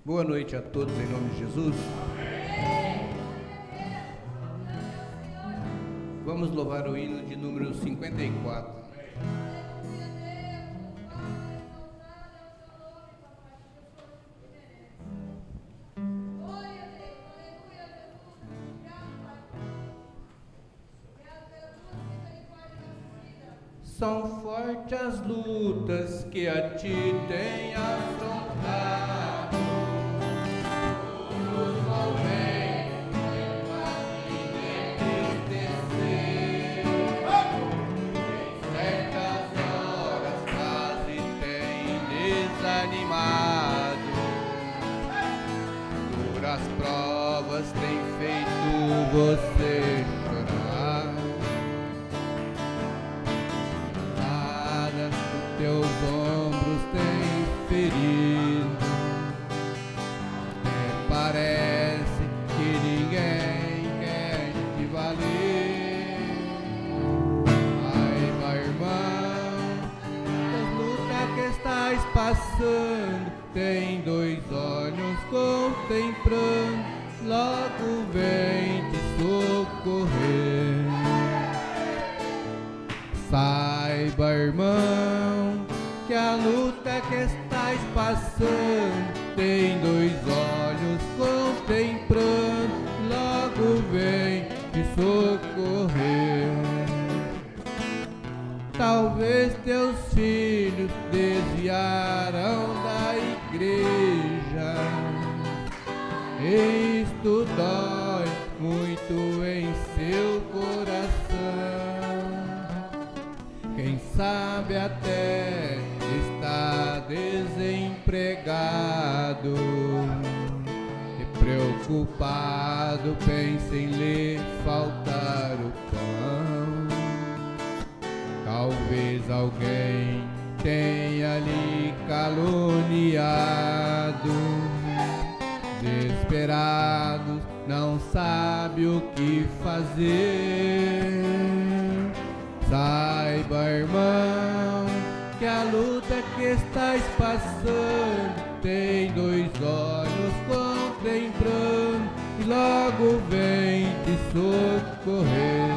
Boa noite a todos, em nome de Jesus. Vamos louvar o hino de número 54. São fortes as lutas que a ti tem afrontado, os momentos em entristecer, em certas horas quase tem desanimado, duras provas têm feito você chorar. Teus ombros têm ferido, até parece que ninguém quer te valer. Ai, meu irmão, as lutas que estás passando, tem dois olhos contemplando, logo vem te socorrer. Saiba, irmão, que a luta que estás passando, tem dois olhos contemplando, logo vem te socorrer. Talvez teus filhos desviaram da igreja, isto dói muito em seu coração. Quem sabe até está desempregado e preocupado, pensa em lhe faltar o pão. Talvez alguém tenha lhe caluniado, desesperado, não sabe o que fazer. Saiba, irmão, que a luta que estás passando, tem dois olhos contemplando, e logo vem te socorrer.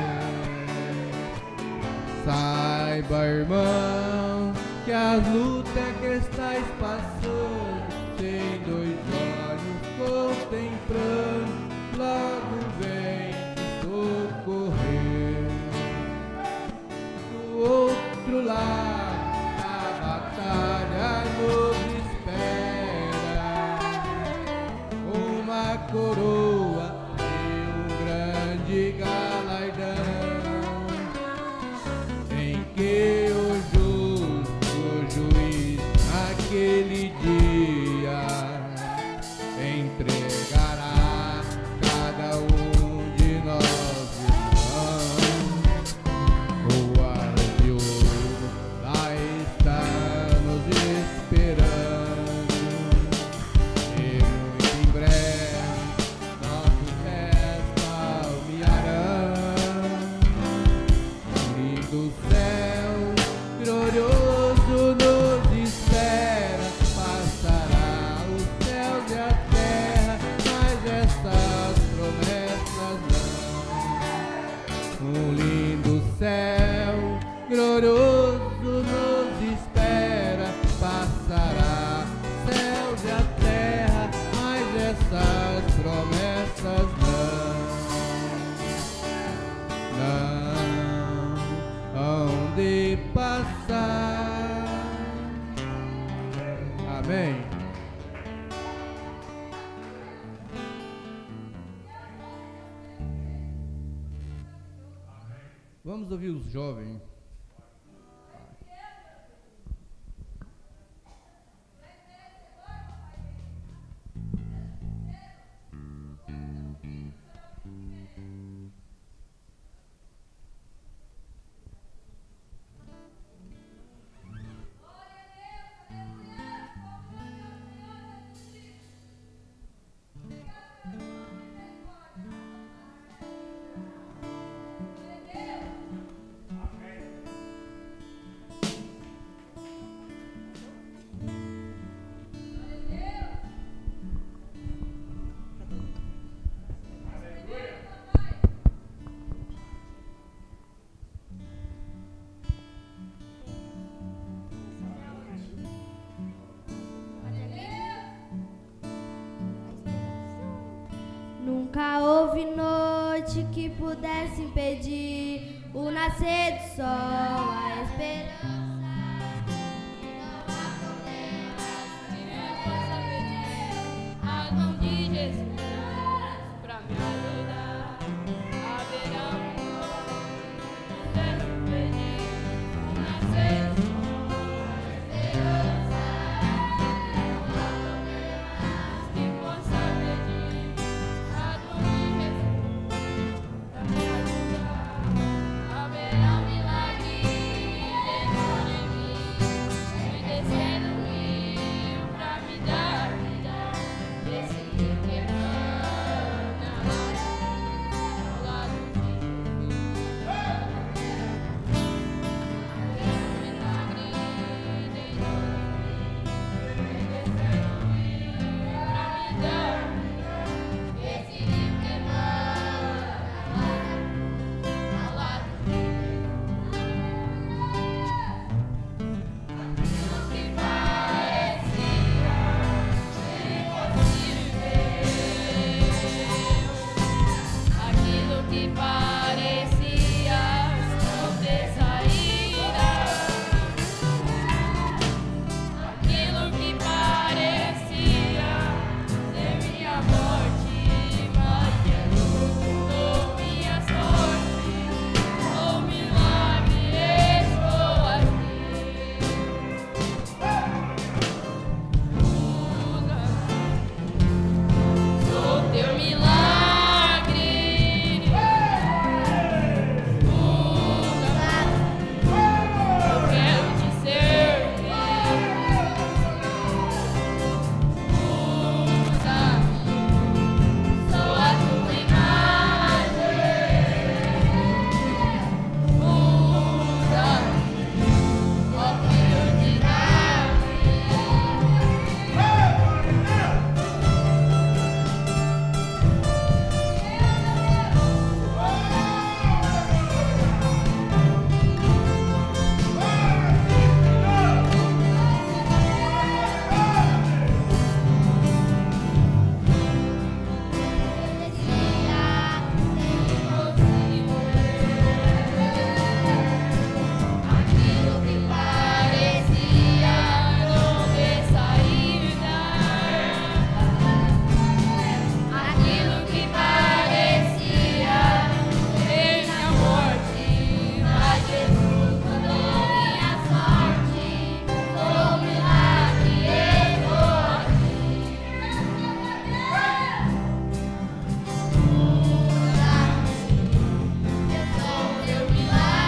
Saiba, irmão, que a luta que estás passando, tem dois olhos contemplando, logo vem te socorrer. Do outro lado a batalha nos espera, uma coroa e um grande galardão, em que o justo juiz naquele dia entregará cada um de nós, irmãos. Ruas de ouro lá está nos esperando, e muito em breve nossos pés palmearão. Lindo céu glorioso nos espera, passará os céus e a terra, mas essas promessas não. Um lindo céu glorioso nos espera, passará céus e a terra, mas essas promessas não hão de passar. Amém. Vamos ouvir os jovens. houve noite que pudesse impedir o nascer do sol, a esperança. A mão de Jesus pra me ajudar. Haverá um pedir o nascer do sol, a esperança. Que possa pedir a mão de Jesus pra me ajudar. Haverá um milagre dentro de mim, vem descendo o rio pra me dar vida. Esse rio que emana ao lado de Jesus. Haverá um milagre dentro de mim, vem descendo o rio pra me dar vida. Esse rio que emana ao lado de Jesus. Aquilo que parecia aquilo que parecia não ter saída, aquilo que parecia ser minha morte, mas Jesus mudou minha sorte. Oh, milagre, estou aqui. Sou teu milagre, eu quero te servir. Usa-me, sou a tua imagem. Usa-me, ó filho de Davi. Aquilo que parecia não ter saída, aquilo que parecia ser minha morte, mas Jesus mudou minha sorte. Sou um milagre, estou aqui. Eu sou teu milagre.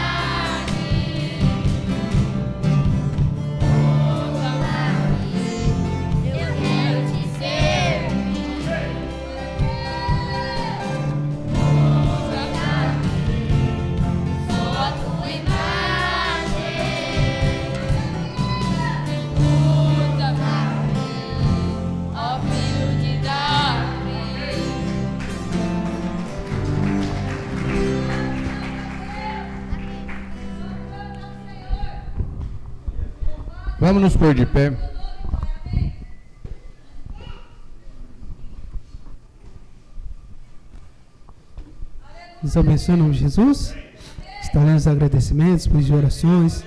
Eu quero te servir. Sou a tua imagem. Usa-me, ó filho de Davi. Vamos nos pôr de pé. Deus abençoe em nome de Jesus. Estaremos os agradecimentos, pedidos de orações.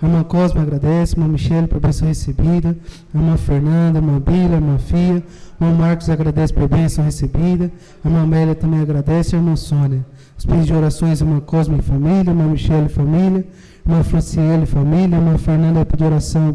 A irmã Cosma agradece, a irmã Michele por bênção recebida, a irmã Fernanda, a irmã Bíblia, a irmã Fia, o irmão Marcos agradece por bênção recebida, a irmã Amélia também agradece, a irmã Sônia. Os pedidos de orações, a irmã Cosma e família, a irmã Michele e família, a irmã Franciele e família, a irmã Fernanda pediu oração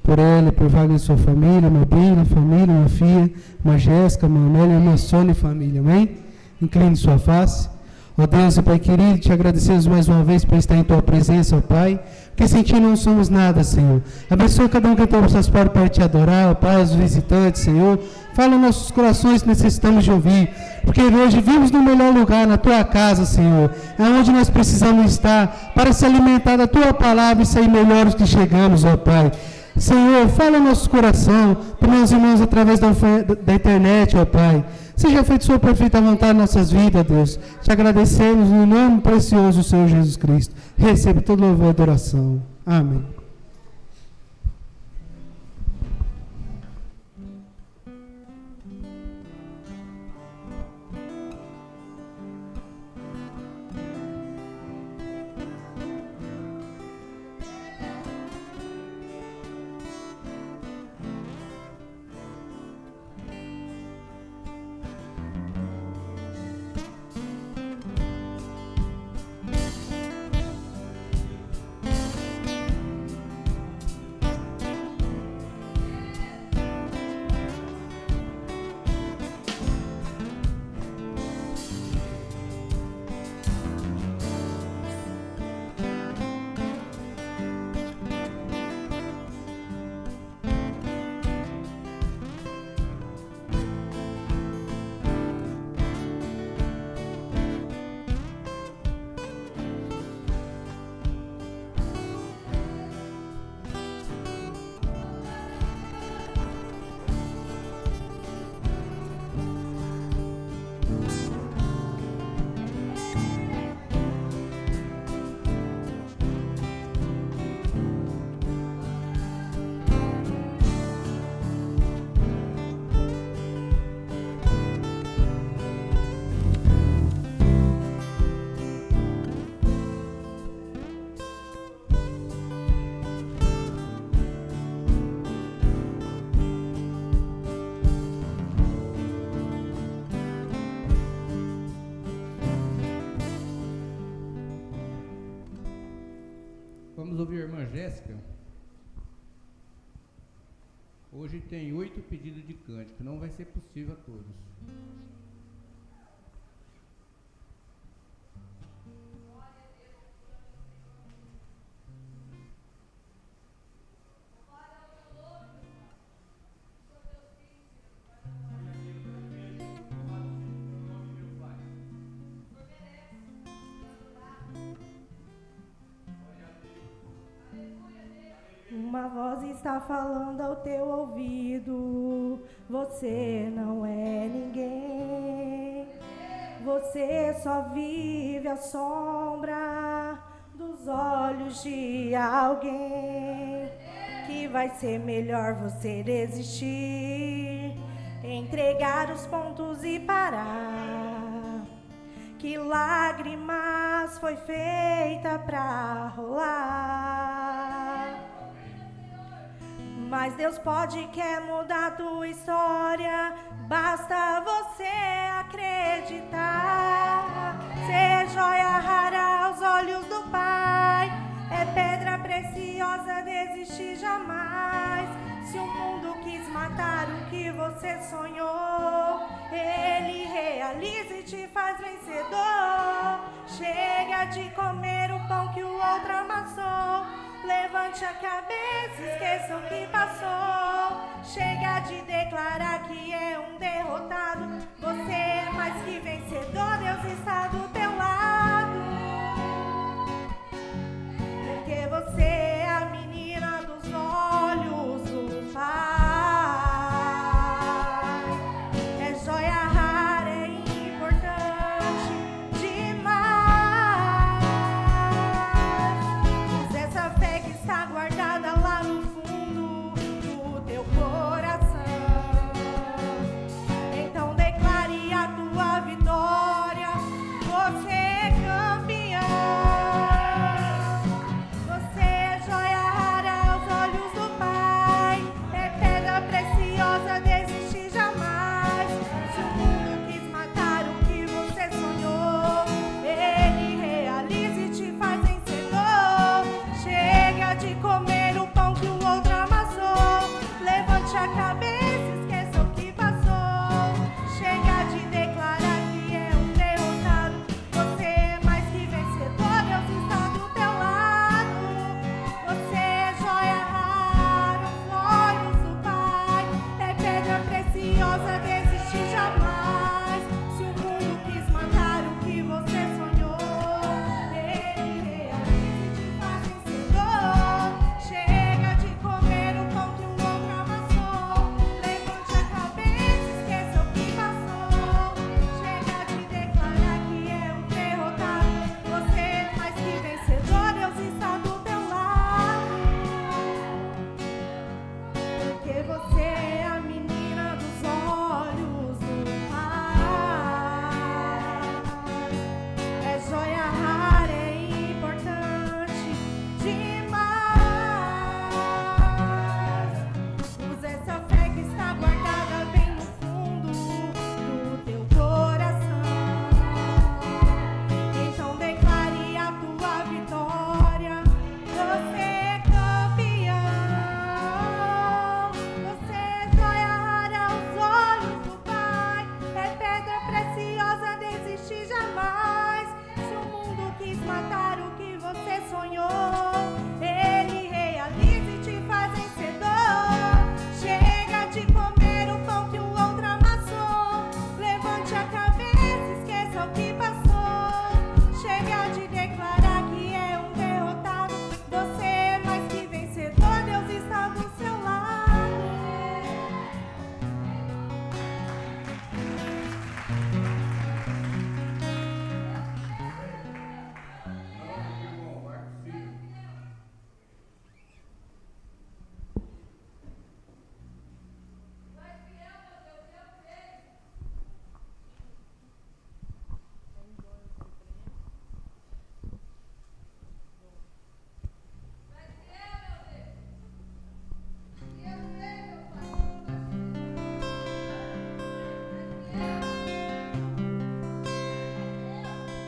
por ela, por Wagner e sua família, a irmã Bíblia, família, a irmã Fia, a irmã Jéssica, a irmã Amélia, a irmã Sônia e família, amém? Incline sua face. Ó Deus e Pai querido, te agradecemos mais uma vez por estar em Tua presença, ó Pai, porque sem Ti não somos nada, Senhor. Abençoa cada um que tem essas portas para Te adorar, ó Pai, os visitantes, Senhor. Fala nos nossos corações que necessitamos de ouvir, porque hoje vimos no melhor lugar, na Tua casa, Senhor. É onde nós precisamos estar para se alimentar da Tua palavra e sair melhores que chegamos, ó Pai. Senhor, fala no nosso coração, para meus irmãos através da internet, ó Pai. Seja feita sua perfeita vontade em nossas vidas, Deus. Te agradecemos no nome precioso do Senhor Jesus Cristo. Receba todo louvor e adoração. Amém. Vamos ouvir a irmã Jéssica. Hoje tem 8 pedidos de cântico, não vai ser possível a todos. Uma voz está falando ao teu ouvido, você não é ninguém. Você só vive à sombra dos olhos de alguém. Que vai ser melhor você desistir, entregar os pontos e parar. Que lágrimas foi feita pra rolar. Mas Deus pode quer mudar tua história, basta você acreditar. Ser joia rara aos olhos do Pai, é pedra preciosa, desistir jamais. Se o mundo quis matar o que você sonhou, Ele realiza e te faz vencedor. Chega de comer o pão que o outro amassou, levante a cabeça, esqueça o que passou. Chega de declarar que é um derrotado, você é mais que vencedor, Deus está do teu lado. Porque você é a menina dos olhos do Pai. É joia rara, é importante demais. Usa essa fé que está guardada lá no fundo do teu coração. Então declare a tua vitória, você é campeão. Você é joia rara aos olhos do Pai, é pedra preciosa, desistir jamais. Se o mundo quis matar o que você sonhou, Ele realiza e te faz vencedor. Chega de comer o pão que o outro amassou, levante a cabeça, esqueça o que passou. Chega de declarar que é um derrotado, você é mais que vencedor, Deus está do teu lado. Você é joia rara aos olhos do Pai, é pedra preciosa, desistir jamais. Se o mundo quis matar o que você sonhou, Ele realiza e te faz vencedor. Chega de comer o pão que o outro amassou, levante a cabeça, esqueça o que passou. Chega de declarar que é um derrotado, você é mais que vencedor, Deus está do teu lado. Porque você é a menina dos olhos do Pai. É joia rara, é importante demais. Usa essa fé que está guardada bem no fundo do teu coração. Então declare a tua vitória, você é campeão. Você é joia rara aos olhos do Pai, é pedra preciosa, desistir jamais. Se o mundo quis matar o que você sonhou, Ele realiza e te faz vencedor. Chega de comer o pão que o outro amassou, levante a cabeça, esqueça o que passou. Chega de declarar que é um derrotado, você é mais que vencedor, Deus está do seu lado. Irmão Marcos Filho.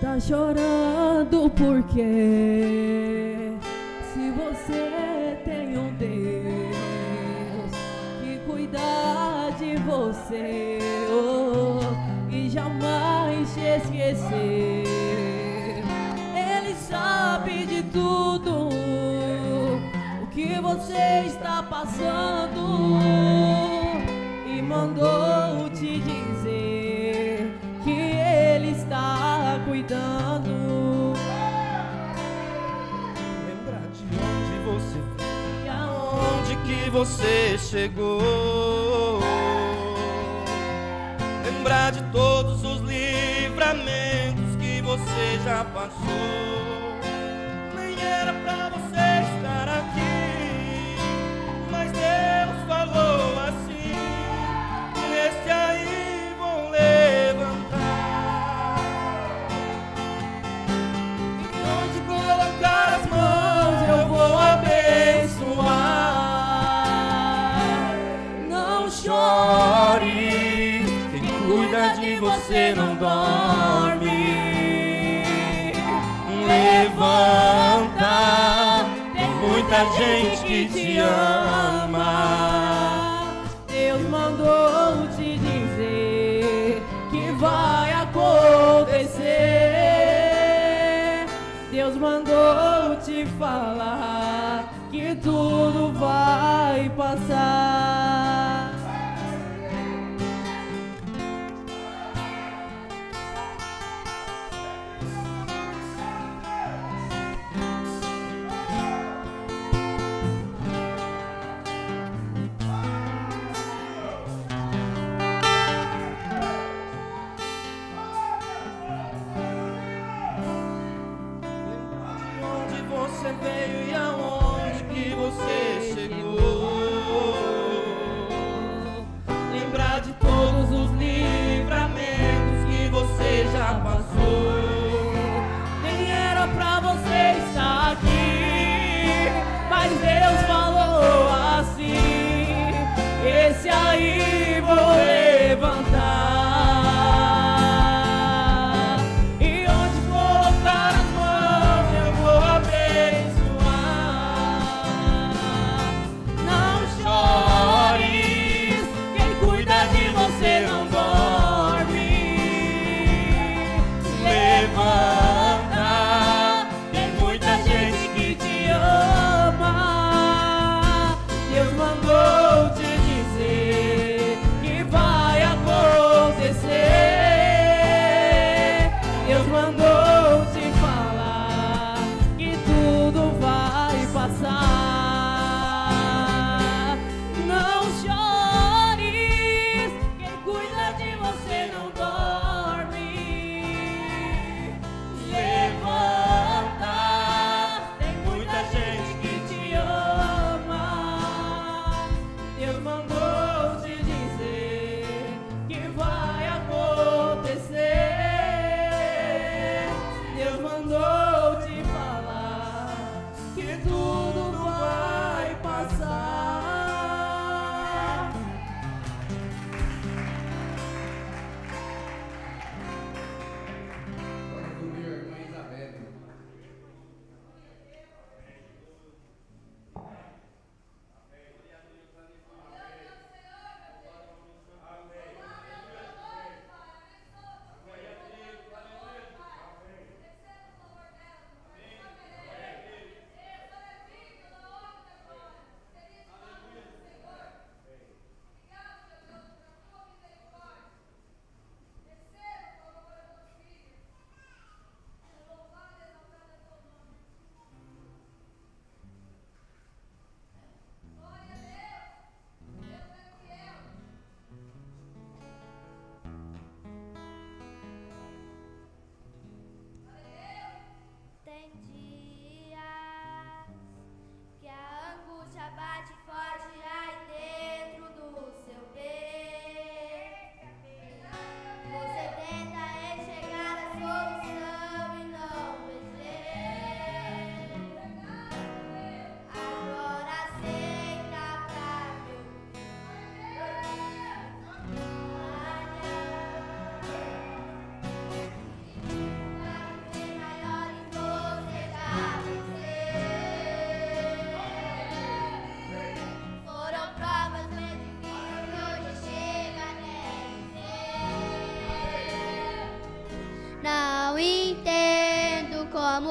Tá chorando porque se você tem um Deus que cuida de você, e jamais te esquecer. Ele sabe de tudo o que você está passando e mandou te dizer que Ele está cuidando. Lembrar de onde você veio e aonde que você chegou. Lembrar de todos os livramentos que você já passou. Nem era pra você estar aqui, mas Deus falou assim: nesse aí vou levantar. E onde colocar as mãos eu vou abençoar. Não chore, quem cuida de você não dorme. Levanta, tem muita gente que te ama. Deus mandou te dizer que vai acontecer. Deus mandou te falar que tudo vai passar. Onde você veio e aonde que você chegou. Lembrar de todos os livramentos que você já passou. Nem era pra você estar aqui, mas Deus falou assim: esse aí vou levantar. E onde colocar as mãos eu vou abençoar.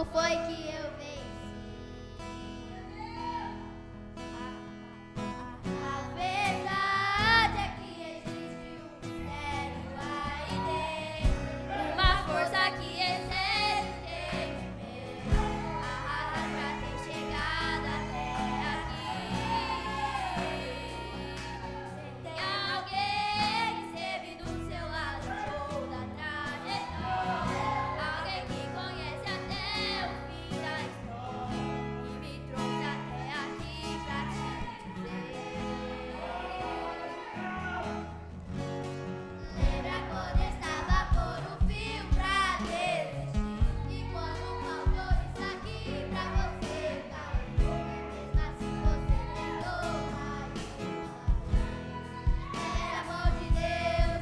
Como foi que eu venci? A verdade é que existe um mistério aí dentro, uma força que excede o entendimento, arrasa pra ter chegado até aqui. Tem alguém que esteve do seu lado toda a trajetória, alguém que conhece até o fim da história e me trouxe até aqui pra te dizer. Lembra quando estava por um fio pra desistir, e quando faltou isso aqui pra você cair, mesmo assim você tentou mais uma. Era amor de Deus,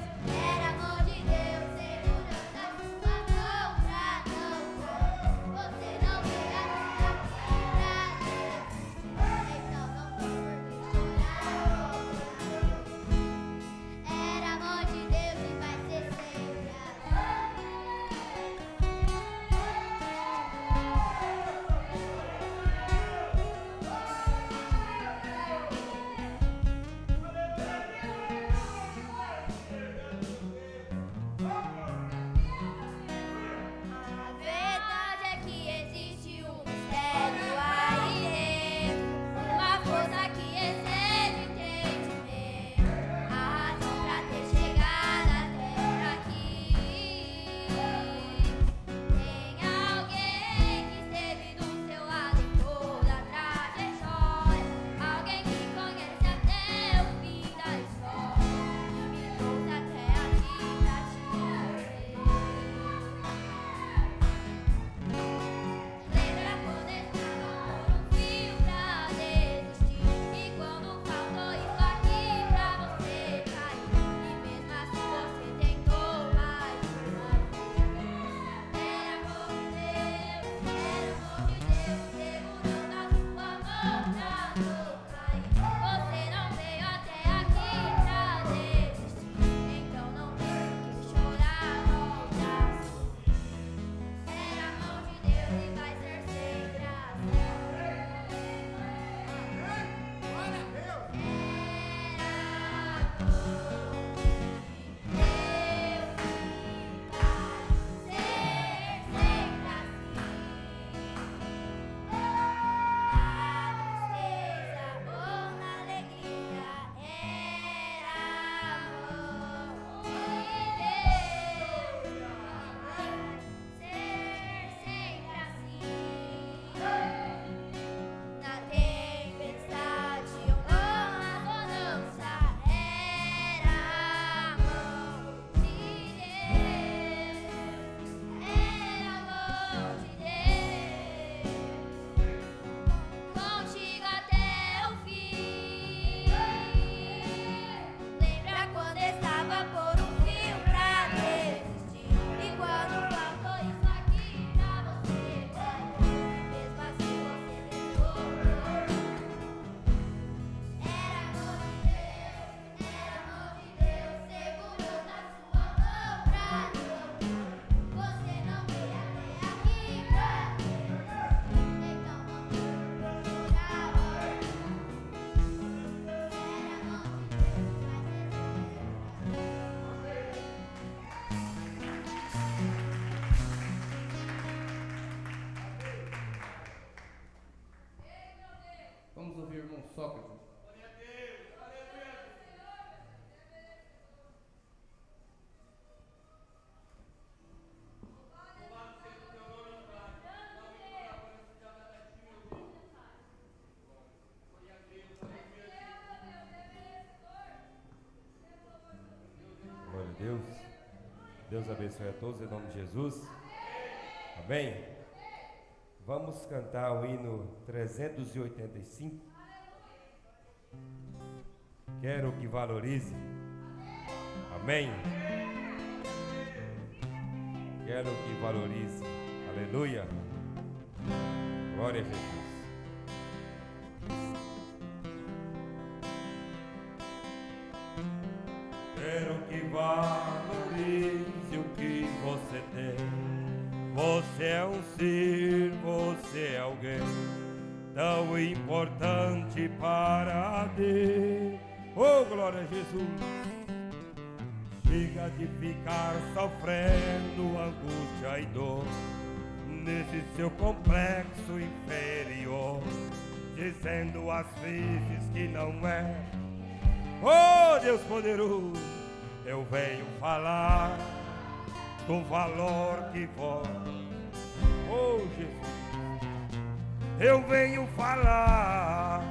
segurando a sua mão pra não cair. Você não veio até aqui pra desistir, então não tem por que chorar. Era amor de Deus e vai ser sempre A verdade é que existe um mistério aí dentro, uma força que excede o entendimento, a razão pra ter chegado até aqui. Tem alguém que esteve do seu lado em toda a trajetória, alguém que conhece até o fim da história e me trouxe até aqui pra te dizer. Lembra quando estava por um fio pra desistir, e quando faltou isso aqui pra você cair, e mesmo assim você tentou mais uma vez. Era amor de Deus, segurando a sua mão pra não cair. Você não veio até aqui pra desistir, então não tem por que chorar, volta a sorrir. Era amor de Deus e vai ser sempre assim. Na tempestade ou na bonança, era amor de Deus, era amor de Deus, contigo até o fim. Lembra quando estava por um fio pra desistir, e quando faltou isso aqui pra você cair, mesmo assim você tentou. Era amor de Deus, segurando a sua mão pra não cair. Você não veio até aqui pra desistir, então não tem por que chorar. Era amor de Deus, vai ser Vamos ouvir o irmão Sócrates. Glória a Deus. Deus abençoe a todos em nome de Jesus. Amém? Vamos cantar o hino 385. Quero que valorize. Amém? Quero que valorize. Aleluia. Glória a Jesus. Quero que valorize o que você tem. Você é um ser, você é alguém tão importante para Deus. Oh, glória a Jesus. Chega de ficar sofrendo angústia e dor nesse seu complexo inferior, dizendo às vezes que não é. Oh, Deus poderoso, eu venho falar do valor que vós. Oh, Jesus, eu venho falar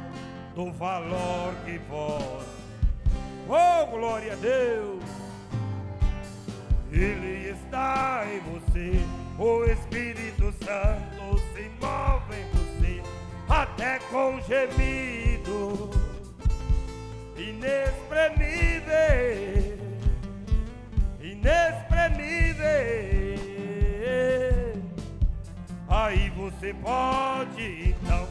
do valor que vós. Oh, glória a Deus. Ele está em você, o Espírito Santo se move em você, até com gemido inexprimível, inexprimível. Aí você pode então,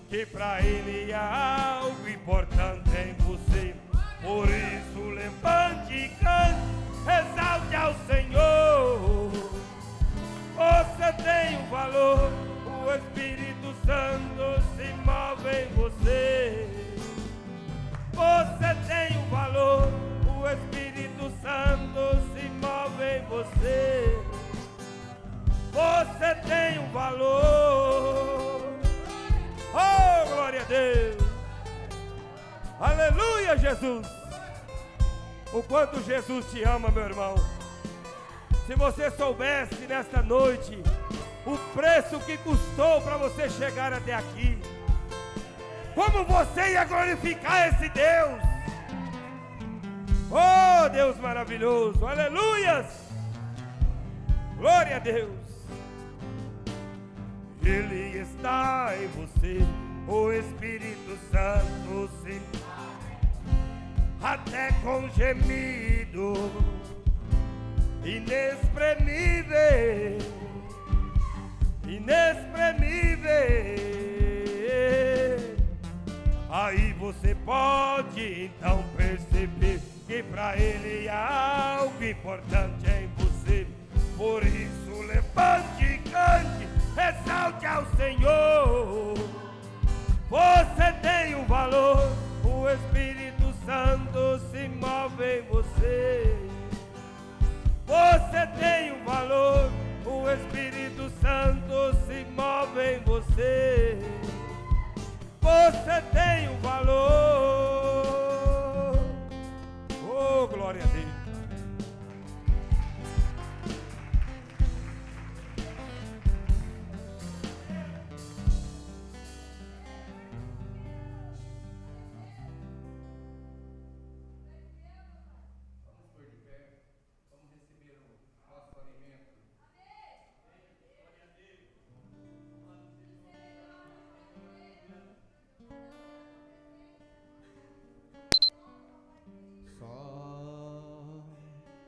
que pra ele há algo importante em você. Por isso levante e cante, exalte ao Senhor. Você tem um valor, o Espírito Santo se move em você. Você tem um valor, o Espírito Santo se move em você. Você tem um valor. Oh, glória a Deus. Aleluia, Jesus. O quanto Jesus te ama, meu irmão. Se você soubesse nesta noite o preço que custou para você chegar até aqui, como você ia glorificar esse Deus. Oh, Deus maravilhoso. Aleluias. Glória a Deus. Ele está em você, o Espírito Santo se até com gemido inexprimível, inexprimível. Aí você pode então perceber que pra ele há algo importante em você. Por isso levante e cante, exalte ao Senhor. Você tem um valor, o Espírito Santo se move em você. Você tem um valor, o Espírito Santo se move em você. Você tem um valor. Oh, glória a Deus.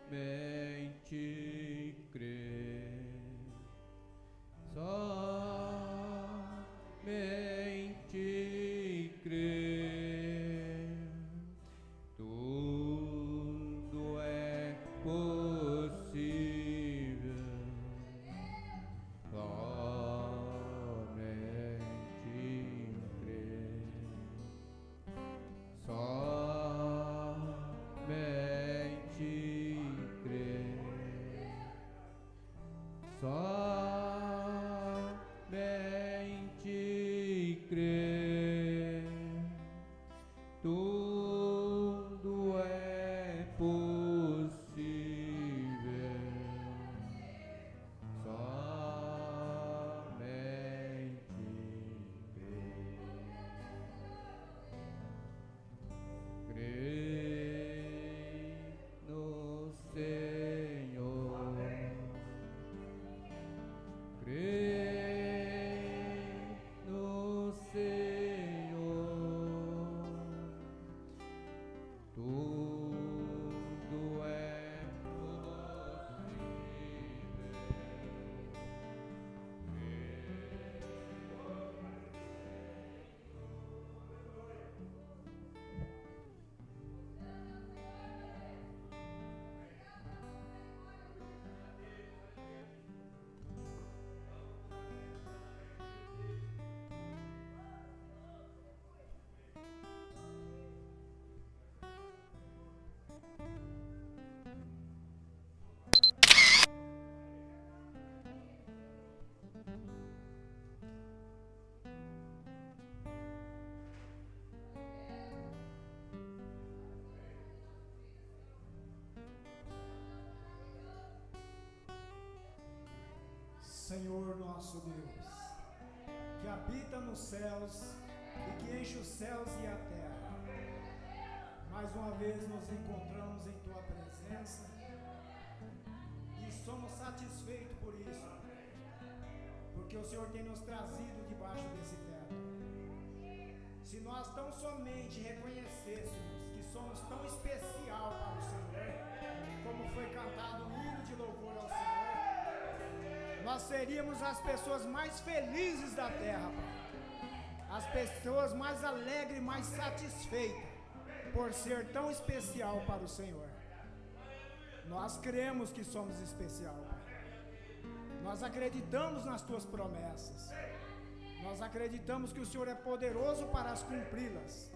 Somente crer, somente crer, tudo é possível. Somente crer, somente crer, somente crer, tudo é possível. Somente crer. Crei no Senhor, crei no Senhor. Senhor nosso Deus, que habita nos céus e que enche os céus e a terra. Mais uma vez nos encontramos em Tua presença e somos satisfeitos por isso, porque o Senhor tem nos trazido debaixo desse teto. Se nós tão somente reconhecêssemos que somos tão especial para o Senhor, como foi cantado o hino de louvor ao Senhor, nós seríamos as pessoas mais felizes da terra, Pai. As pessoas mais alegres e mais satisfeitas por ser tão especial para o Senhor. Nós cremos que somos especial, Pai. Nós acreditamos nas Tuas promessas. Nós acreditamos que o Senhor é poderoso para as cumpri-las.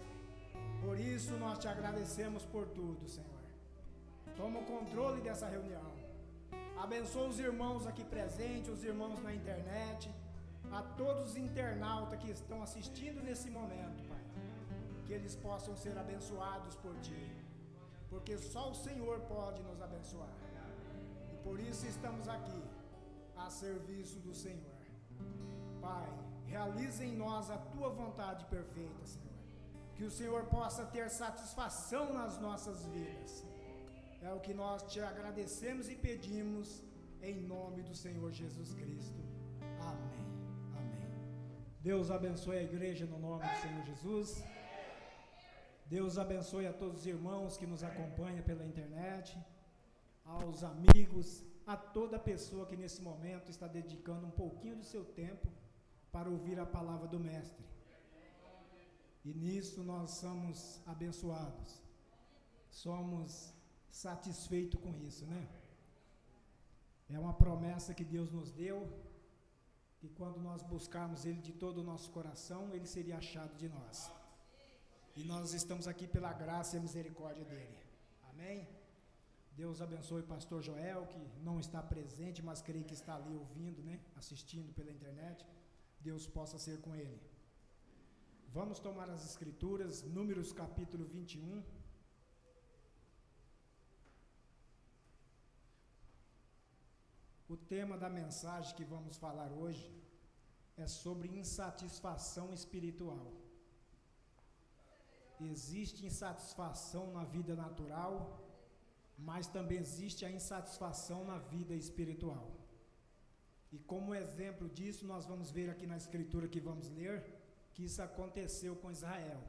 Por isso nós Te agradecemos por tudo, Senhor. Toma o controle dessa reunião. Abençoa os irmãos aqui presentes, os irmãos na internet, a todos os internautas que estão assistindo nesse momento, Pai. Que eles possam ser abençoados por Ti, porque só o Senhor pode nos abençoar. E por isso estamos aqui, a serviço do Senhor. Pai, realiza em nós a Tua vontade perfeita, Senhor. Que o Senhor possa ter satisfação nas nossas vidas. É o que nós Te agradecemos e pedimos em nome do Senhor Jesus Cristo. Amém. Amém. Deus abençoe a igreja no nome do Senhor Jesus. Deus abençoe a todos os irmãos que nos acompanham pela internet, aos amigos, a toda pessoa que nesse momento está dedicando um pouquinho do seu tempo para ouvir a palavra do Mestre. E nisso nós somos abençoados. Somos satisfeitos com isso, né? É uma promessa que Deus nos deu, que quando nós buscarmos Ele de todo o nosso coração, Ele seria achado de nós. E nós estamos aqui pela graça e a misericórdia dEle. Amém? Deus abençoe o pastor Joel, que não está presente, mas creio que está ali ouvindo, né? Assistindo pela internet. Deus possa ser com ele. Vamos tomar as escrituras, Números capítulo 21. O tema da mensagem que vamos falar hoje é sobre insatisfação espiritual. Existe insatisfação na vida natural, mas também existe a insatisfação na vida espiritual. E como exemplo disso, nós vamos ver aqui na escritura que vamos ler, que isso aconteceu com Israel.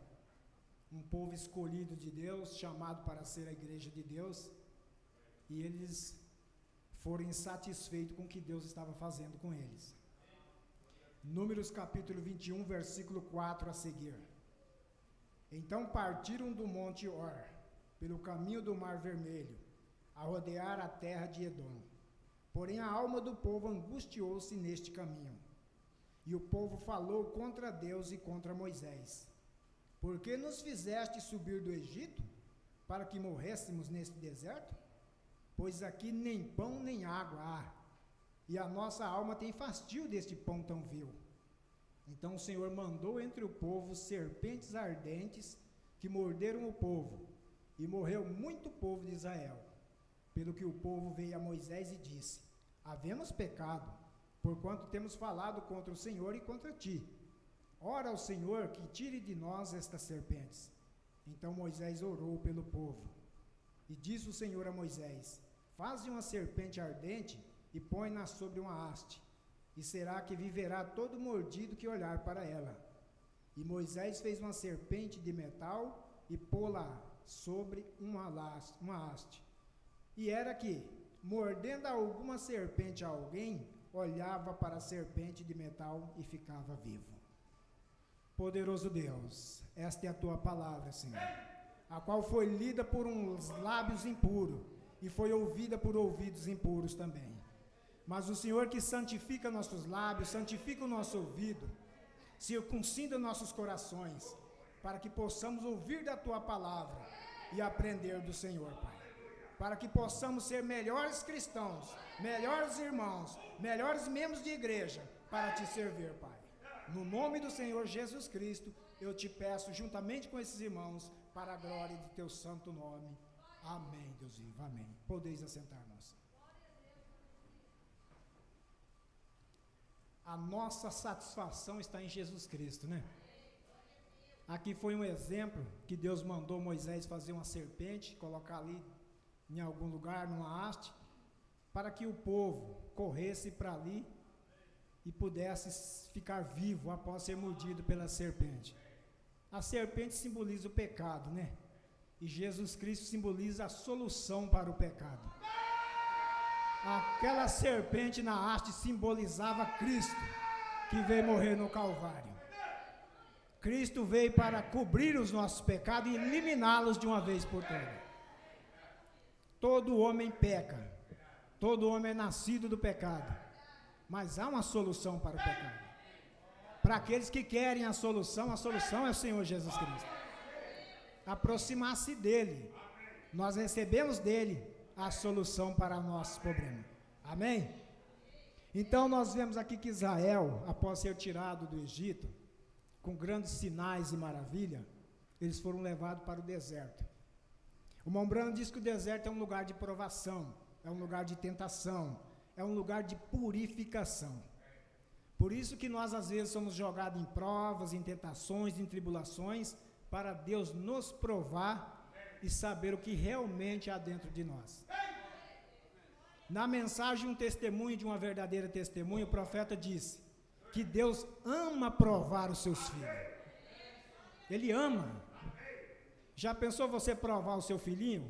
Um povo escolhido de Deus, chamado para ser a igreja de Deus, e eles foram insatisfeitos com o que Deus estava fazendo com eles. Números capítulo 21, versículo 4 a seguir. Então partiram do monte Or, pelo caminho do Mar Vermelho, a rodear a terra de Edom. Porém a alma do povo angustiou-se neste caminho. E o povo falou contra Deus e contra Moisés. Por que nos fizeste subir do Egito, para que morrêssemos neste deserto? Pois aqui nem pão nem água há, e a nossa alma tem fastio deste pão tão vil. Então o Senhor mandou entre o povo serpentes ardentes que morderam o povo, e morreu muito povo de Israel. Pelo que o povo veio a Moisés e disse: havemos pecado, porquanto temos falado contra o Senhor e contra ti. Ora ao Senhor que tire de nós estas serpentes. Então Moisés orou pelo povo. E disse o Senhor a Moisés: faze uma serpente ardente e põe-na sobre uma haste, e será que viverá todo mordido que olhar para ela. E Moisés fez uma serpente de metal e pô-la sobre uma haste. E era que, mordendo alguma serpente a alguém, olhava para a serpente de metal e ficava vivo. Poderoso Deus, esta é a Tua palavra, Senhor, a qual foi lida por uns lábios impuros e foi ouvida por ouvidos impuros também. Mas o Senhor que santifica nossos lábios, santifica o nosso ouvido, circuncida nossos corações, para que possamos ouvir da Tua palavra e aprender do Senhor, Pai. Para que possamos ser melhores cristãos, melhores irmãos, melhores membros de igreja, para Te servir, Pai. No nome do Senhor Jesus Cristo, eu Te peço, juntamente com esses irmãos, para a glória de Teu santo nome. Amém, Deus vivo, amém. Podeis assentar-nos. a nossa satisfação está em Jesus Cristo, né? Aqui foi um exemplo que Deus mandou Moisés fazer uma serpente, colocar ali em algum lugar, numa haste, para que o povo corresse para ali e pudesse ficar vivo após ser mordido pela serpente. A serpente simboliza o pecado, né? E Jesus Cristo simboliza a solução para o pecado. Aquela serpente na haste simbolizava Cristo, que veio morrer no Calvário. Cristo veio para cobrir os nossos pecados e eliminá-los de uma vez por todas. Todo homem peca, todo homem é nascido do pecado, mas há uma solução para o pecado. Para aqueles que querem a solução é o Senhor Jesus Cristo. Aproximar-se dele, nós recebemos dele a solução para nossos problemas. Amém? Então nós vemos aqui que Israel, após ser tirado do Egito, com grandes sinais e maravilha, eles foram levados para o deserto. O Mombrano diz que o deserto é um lugar de provação, é um lugar de tentação, é um lugar de purificação. Por isso que nós às vezes somos jogados em provas, em tentações, em tribulações, para Deus nos provar e saber o que realmente há dentro de nós. Na mensagem, um testemunho de uma verdadeira testemunha, o profeta disse que Deus ama provar os seus filhos. Ele ama. Já pensou você provar o seu filhinho?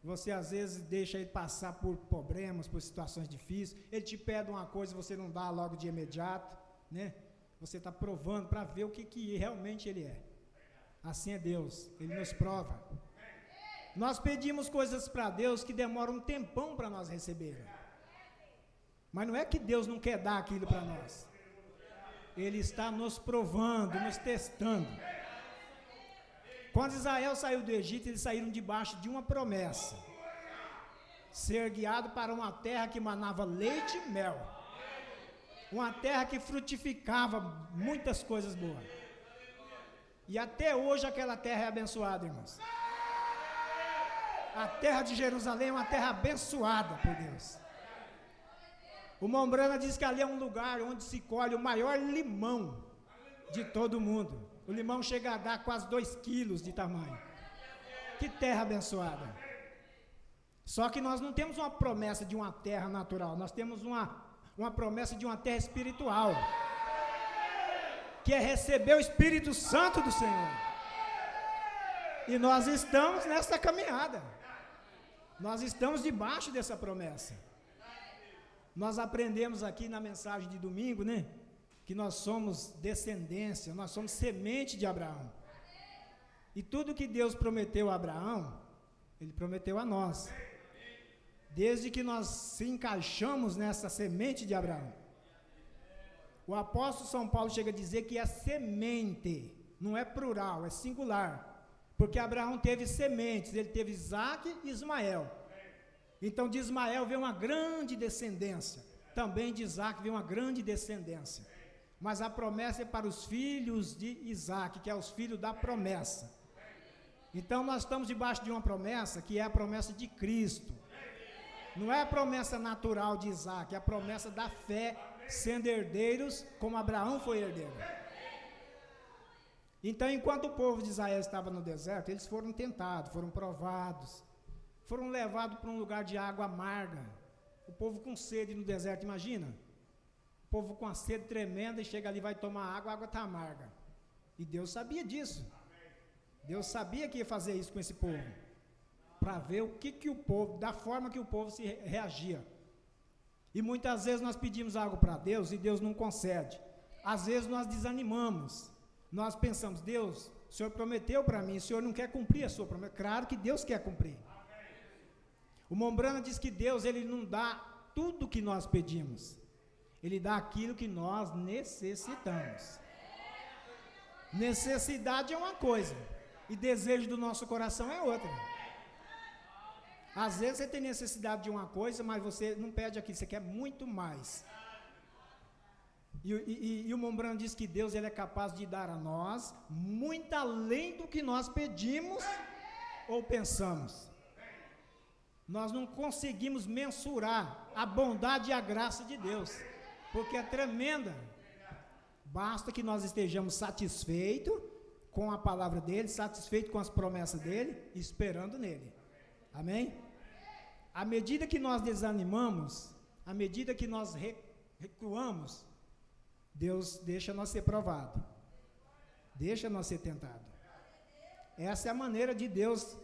Você às vezes deixa ele passar por problemas, por situações difíceis, ele te pede uma coisa e você não dá logo de imediato, né? Você está provando para ver o que realmente ele é. Assim é Deus, ele nos prova. Nós pedimos coisas para Deus que demoram um tempão para nós receberem. Mas não é que Deus não quer dar aquilo para nós. Ele está nos provando, nos testando. Quando Israel saiu do Egito, eles saíram debaixo de uma promessa: ser guiado para uma terra que manava leite e mel, uma terra que frutificava muitas coisas boas. E até hoje aquela terra é abençoada, irmãos. A terra de Jerusalém é uma terra abençoada por Deus. O Mombrana diz que ali é um lugar onde se colhe o maior limão de todo o mundo. O limão chega a dar quase 2 quilos de tamanho. Que terra abençoada. Só que nós não temos uma promessa de uma terra natural, nós temos uma promessa de uma terra espiritual, que é receber o Espírito Santo do Senhor. E nós estamos nessa caminhada. Nós estamos debaixo dessa promessa. Nós aprendemos aqui na mensagem de domingo, né? Que nós somos descendência, nós somos semente de Abraão. E tudo que Deus prometeu a Abraão, Ele prometeu a nós. Desde que nós se encaixamos nessa semente de Abraão. O apóstolo São Paulo chega a dizer que é semente, não é plural, é singular. Porque Abraão teve sementes, ele teve Isaac e Ismael. Então de Ismael veio uma grande descendência, também de Isaac veio uma grande descendência. Mas a promessa é para os filhos de Isaac, que é os filhos da promessa. Então nós estamos debaixo de uma promessa, que é a promessa de Cristo. Não é a promessa natural de Isaac, é a promessa da fé, sendo herdeiros como Abraão foi herdeiro. Então, enquanto o povo de Israel estava no deserto, eles foram tentados, foram provados, foram levados para um lugar de água amarga. O povo com sede no deserto, imagina? O povo com a sede tremenda e chega ali, vai tomar água, a água está amarga. E Deus sabia disso. Deus sabia que ia fazer isso com esse povo, para ver o que o povo, da forma que o povo se reagia. E muitas vezes nós pedimos algo para Deus e Deus não concede. Às vezes nós desanimamos. Nós pensamos, Deus, o Senhor prometeu para mim, o Senhor não quer cumprir a sua promessa. Claro que Deus quer cumprir. O Mombrana diz que Deus, Ele não dá tudo que nós pedimos. Ele dá aquilo que nós necessitamos. Necessidade é uma coisa, e desejo do nosso coração é outra. Às vezes você tem necessidade de uma coisa, mas você não pede aquilo, você quer muito mais. E o Mombrana diz que Deus, Ele é capaz de dar a nós muito além do que nós pedimos ou pensamos. Nós não conseguimos mensurar a bondade e a graça de Deus. porque é tremenda. Basta que nós estejamos satisfeitos com a palavra dele, satisfeitos com as promessas dele, esperando nele. Amém? À medida que nós desanimamos, à medida que nós recuamos, Deus deixa nós ser provado, deixa nós ser tentado. Essa é a maneira de Deus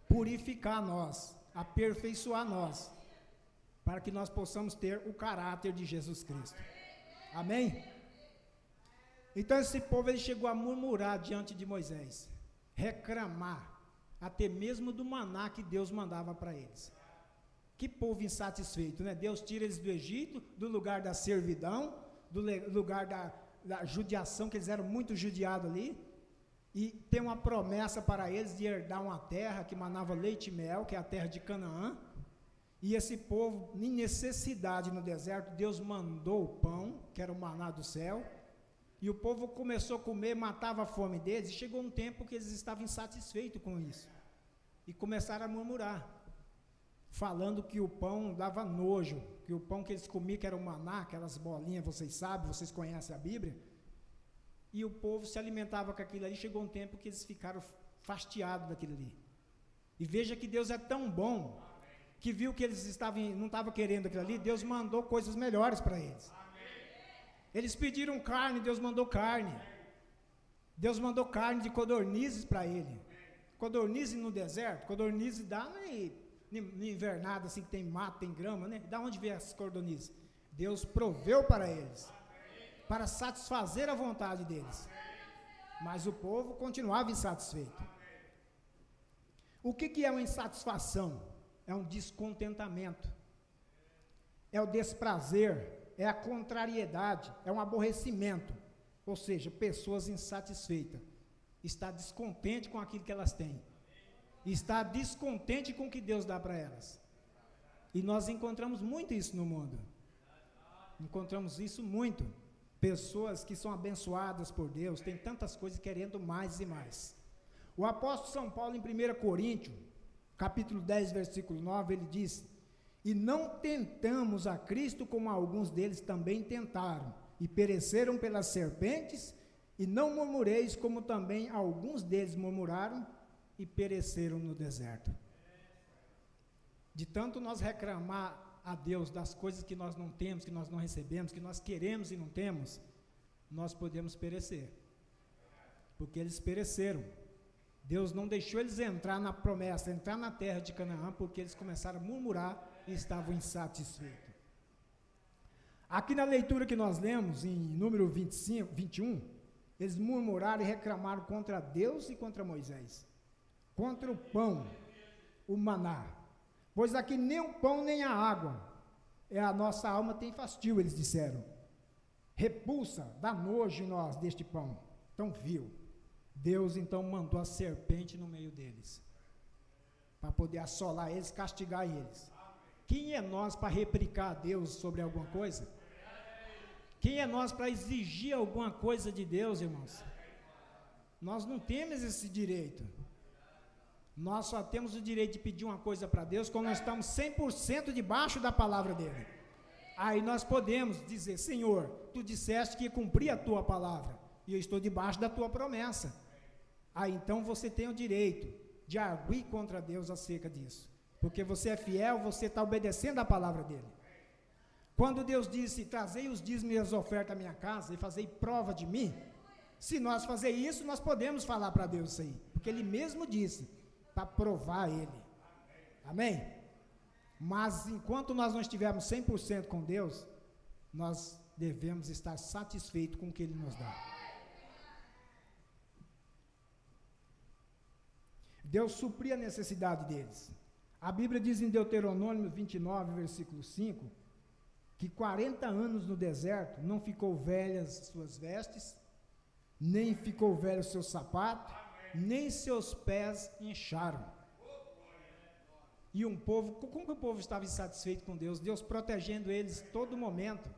purificar nós, aperfeiçoar nós, para que nós possamos ter o caráter de Jesus Cristo. Amém? Então esse povo ele chegou a murmurar diante de Moisés, reclamar, até mesmo do maná que Deus mandava para eles. Que povo insatisfeito, né? Deus tira eles do Egito, do lugar da servidão, do lugar da judiação, que eles eram muito judiados ali, e tem uma promessa para eles de herdar uma terra que manava leite e mel, que é a terra de Canaã. E esse povo, em necessidade no deserto, Deus mandou o pão, que era o maná do céu, e o povo começou a comer, matava a fome deles, e chegou um tempo que eles estavam insatisfeitos com isso, e começaram a murmurar, falando que o pão dava nojo, que o pão que eles comiam, que era o maná, aquelas bolinhas, vocês sabem, vocês conhecem a Bíblia, e o povo se alimentava com aquilo ali. Chegou um tempo que eles ficaram fastiados daquilo ali. E veja que Deus é tão bom, que viu que eles não estavam querendo aquilo ali, Deus mandou coisas melhores para eles. Eles pediram carne, Deus mandou carne. Deus mandou carne de codornizes para ele. Codornize no deserto, codornize dá no invernada, assim que tem mato, tem grama, né? Da onde vem essas codornizes? Deus proveu para eles, para satisfazer a vontade deles. Mas o povo continuava insatisfeito. O que é uma insatisfação? É um descontentamento, é o desprazer, é a contrariedade, é um aborrecimento. Ou seja, pessoas insatisfeitas, está descontente com aquilo que elas têm, está descontente com o que Deus dá para elas. E nós encontramos muito isso no mundo, encontramos isso muito. Pessoas que são abençoadas por Deus, têm tantas coisas querendo mais e mais. O apóstolo São Paulo, em 1 Coríntios, capítulo 10, versículo 9, ele diz: e não tentamos a Cristo como alguns deles também tentaram, e pereceram pelas serpentes, e não murmureis como também alguns deles murmuraram, e pereceram no deserto. De tanto nós reclamar a Deus das coisas que nós não temos, que nós não recebemos, que nós queremos e não temos, nós podemos perecer, porque eles pereceram. Deus não deixou eles entrar na promessa, entrar na terra de Canaã, porque eles começaram a murmurar e estavam insatisfeitos. Aqui na leitura que nós lemos, em número 21, eles murmuraram e reclamaram contra Deus e contra Moisés, contra o pão, o maná. Pois aqui nem o pão nem a água, a nossa alma tem fastio, eles disseram. Repulsa, dá nojo em nós deste pão, tão vil. Deus então mandou a serpente no meio deles, para poder assolar eles, castigar eles. Quem é nós para replicar a Deus sobre alguma coisa? Quem é nós para exigir alguma coisa de Deus, irmãos? Nós não temos esse direito. Nós só temos o direito de pedir uma coisa para Deus quando nós estamos 100% debaixo da palavra dele. Aí nós podemos dizer: Senhor, tu disseste que ia cumprir a tua palavra, e eu estou debaixo da tua promessa. Aí então você tem o direito de arguir contra Deus acerca disso, porque você é fiel, você está obedecendo a palavra dele. Quando Deus disse: trazei os dízimos e as ofertas à minha casa e fazei prova de mim, se nós fazer isso, nós podemos falar para Deus isso aí, porque ele mesmo disse, para provar ele. Amém? Mas enquanto nós não estivermos 100% com Deus, nós devemos estar satisfeitos com o que ele nos dá. Deus supria a necessidade deles. A Bíblia diz em Deuteronômio 29, versículo 5, que 40 anos no deserto não ficou velhas suas vestes, nem ficou velho o seu sapato, nem seus pés incharam. E um povo, como que o povo estava insatisfeito com Deus? Deus protegendo eles todo momento.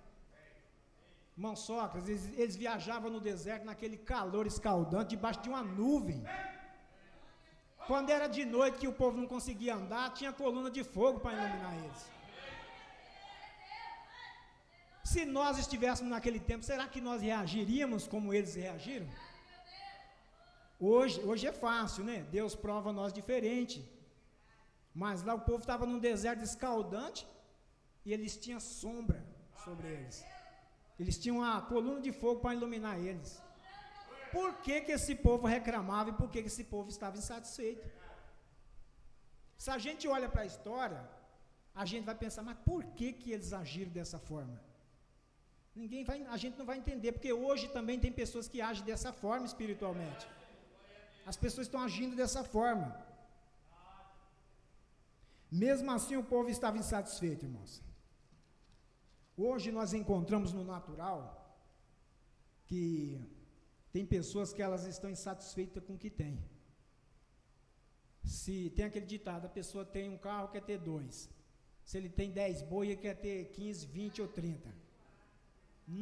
Irmão Sócrates, eles viajavam no deserto naquele calor escaldante, debaixo de uma nuvem. Quando era de noite que o povo não conseguia andar, tinha coluna de fogo para iluminar eles. Se nós estivéssemos naquele tempo, será que nós reagiríamos como eles reagiram? Hoje é fácil, né? Deus prova nós diferente. Mas lá o povo estava num deserto escaldante e eles tinham sombra sobre eles. Eles tinham uma coluna de fogo para iluminar eles. Por que esse povo reclamava e por que esse povo estava insatisfeito? Se a gente olha para a história, a gente vai pensar, mas por que eles agiram dessa forma? A gente não vai entender, porque hoje também tem pessoas que agem dessa forma espiritualmente. As pessoas estão agindo dessa forma. Mesmo assim o povo estava insatisfeito, irmãos. Hoje nós encontramos no natural que tem pessoas que elas estão insatisfeitas com o que tem. Se tem aquele ditado, a pessoa tem um carro, quer ter 2. Se ele tem 10 boi, ele quer ter 15, 20 ou 30.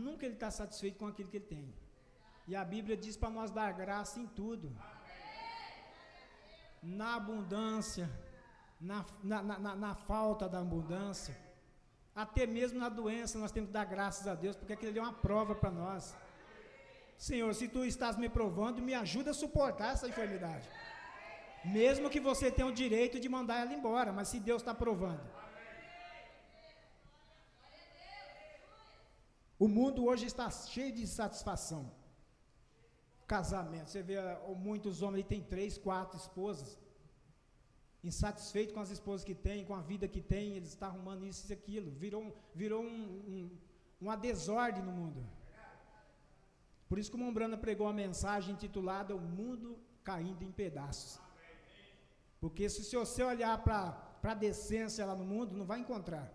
Nunca ele está satisfeito com aquilo que ele tem. E a Bíblia diz para nós dar graça em tudo. Na abundância, na falta da abundância, até mesmo na doença, nós temos que dar graças a Deus, porque aquilo é uma prova para nós. Senhor, se tu estás me provando, me ajuda a suportar essa enfermidade. Mesmo que você tenha o direito de mandar ela embora, mas se Deus está provando. O mundo hoje está cheio de insatisfação. Casamento, você vê muitos homens têm 3, 4 esposas, insatisfeitos com as esposas que têm, com a vida que têm, eles estão arrumando isso e aquilo, virou uma desordem no mundo. Por isso que o Mombrana pregou uma mensagem intitulada O Mundo Caindo em Pedaços. Porque se você olhar para a decência lá no mundo, não vai encontrar.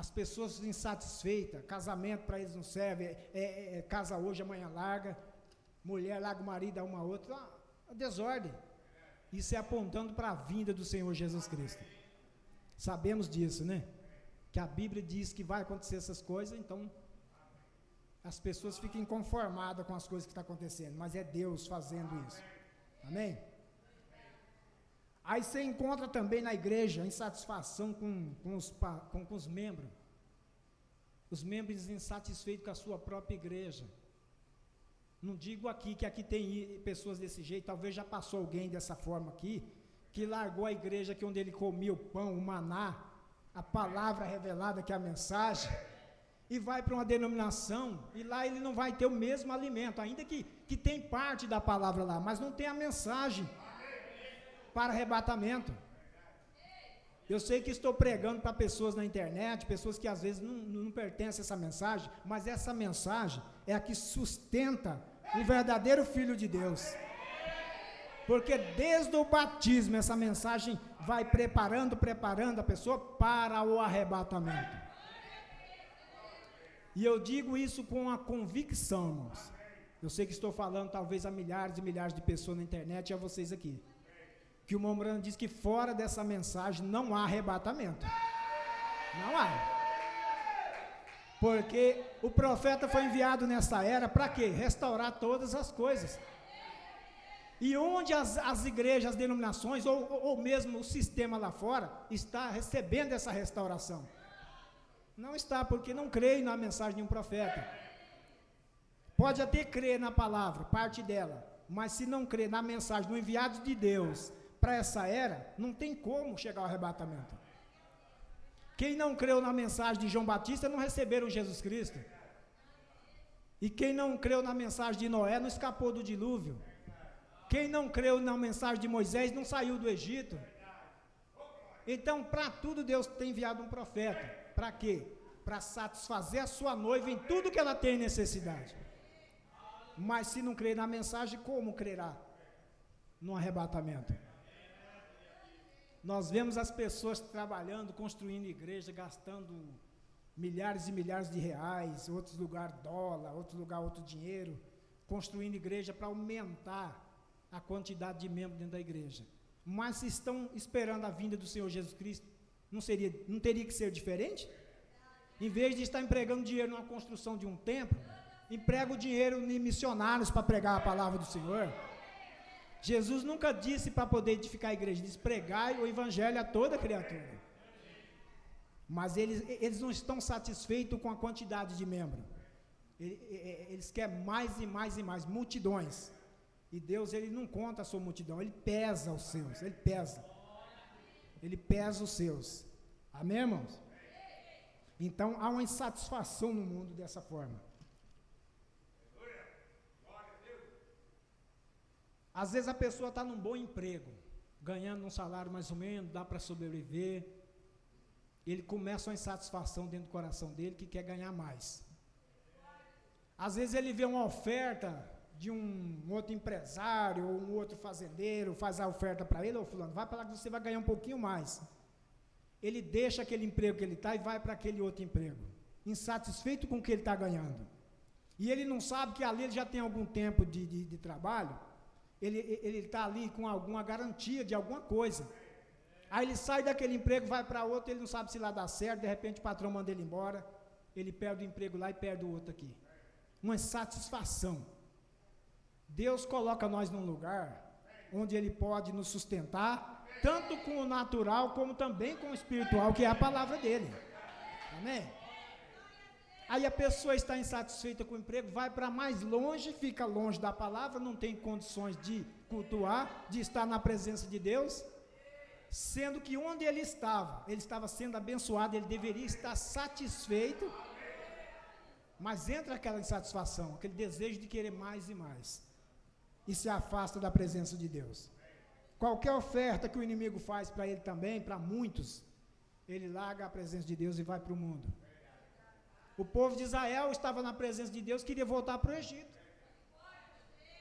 As pessoas insatisfeitas, casamento para eles não serve, casa hoje, amanhã larga, mulher larga o marido a uma outra, desordem. Isso é apontando para a vinda do Senhor Jesus Cristo. Sabemos disso, né? Que a Bíblia diz que vai acontecer essas coisas, então as pessoas ficam inconformadas com as coisas que estão acontecendo, mas é Deus fazendo isso. Amém? Aí você encontra também na igreja insatisfação com os membros. Os membros insatisfeitos com a sua própria igreja. Não digo aqui que aqui tem pessoas desse jeito, talvez já passou alguém dessa forma aqui, que largou a igreja que onde ele comia o pão, o maná, a palavra revelada, que é a mensagem, e vai para uma denominação, e lá ele não vai ter o mesmo alimento, ainda que tem parte da palavra lá, mas não tem a mensagem para arrebatamento. Eu sei que estou pregando para pessoas na internet, pessoas que às vezes não pertencem a essa mensagem, mas essa mensagem é a que sustenta o verdadeiro Filho de Deus. Porque desde o batismo essa mensagem vai preparando a pessoa para o arrebatamento. E eu digo isso com a convicção, irmãos. Eu sei que estou falando talvez a milhares e milhares de pessoas na internet e a vocês aqui. Que o Mombrana diz que fora dessa mensagem não há arrebatamento. Não há. Porque o profeta foi enviado nessa era para quê? Restaurar todas as coisas. E onde as igrejas, as denominações, ou mesmo o sistema lá fora, está recebendo essa restauração? Não está, porque não creio na mensagem de um profeta. Pode até crer na palavra, parte dela, mas se não crer na mensagem do enviado de Deus para essa era, não tem como chegar ao arrebatamento. Quem não creu na mensagem de João Batista não receberam Jesus Cristo. E quem não creu na mensagem de Noé não escapou do dilúvio. Quem não creu na mensagem de Moisés não saiu do Egito. Então, para tudo Deus tem enviado um profeta. Para quê? Para satisfazer a sua noiva em tudo que ela tem necessidade. Mas se não crer na mensagem, como crerá no arrebatamento? Nós vemos as pessoas trabalhando, construindo igreja, gastando milhares e milhares de reais, outros lugares dólar, outro lugar outro dinheiro, construindo igreja para aumentar a quantidade de membros dentro da igreja. Mas se estão esperando a vinda do Senhor Jesus Cristo, não teria que ser diferente? Em vez de estar empregando dinheiro na construção de um templo, emprega o dinheiro em missionários para pregar a palavra do Senhor. Jesus nunca disse para poder edificar a igreja, disse pregai o evangelho a toda criatura. Mas eles não estão satisfeitos com a quantidade de membros. Eles querem mais e mais e mais, multidões. E Deus, Ele não conta a sua multidão, Ele pesa os seus, Ele pesa. Ele pesa os seus. Amém, irmãos? Então, há uma insatisfação no mundo dessa forma. Às vezes a pessoa está num bom emprego, ganhando um salário mais ou menos, dá para sobreviver. Ele começa uma insatisfação dentro do coração dele, que quer ganhar mais. Às vezes ele vê uma oferta de um outro empresário, ou um outro fazendeiro, faz a oferta para ele, ô fulano, vai para lá que você vai ganhar um pouquinho mais. Ele deixa aquele emprego que ele está e vai para aquele outro emprego, insatisfeito com o que ele está ganhando. E ele não sabe que ali ele já tem algum tempo de trabalho, ele está ali com alguma garantia de alguma coisa. Aí ele sai daquele emprego, vai para outro, ele não sabe se lá dá certo, de repente o patrão manda ele embora, ele perde o emprego lá e perde o outro aqui. Uma insatisfação. Deus coloca nós num lugar onde Ele pode nos sustentar, tanto com o natural, como também com o espiritual, que é a palavra dEle. Amém? Aí a pessoa está insatisfeita com o emprego, vai para mais longe, fica longe da palavra, não tem condições de cultuar, de estar na presença de Deus, sendo que onde ele estava sendo abençoado, ele deveria estar satisfeito, mas entra aquela insatisfação, aquele desejo de querer mais e mais, e se afasta da presença de Deus. Qualquer oferta que o inimigo faz para ele também, para muitos, ele larga a presença de Deus e vai para o mundo. O povo de Israel estava na presença de Deus, queria voltar para o Egito.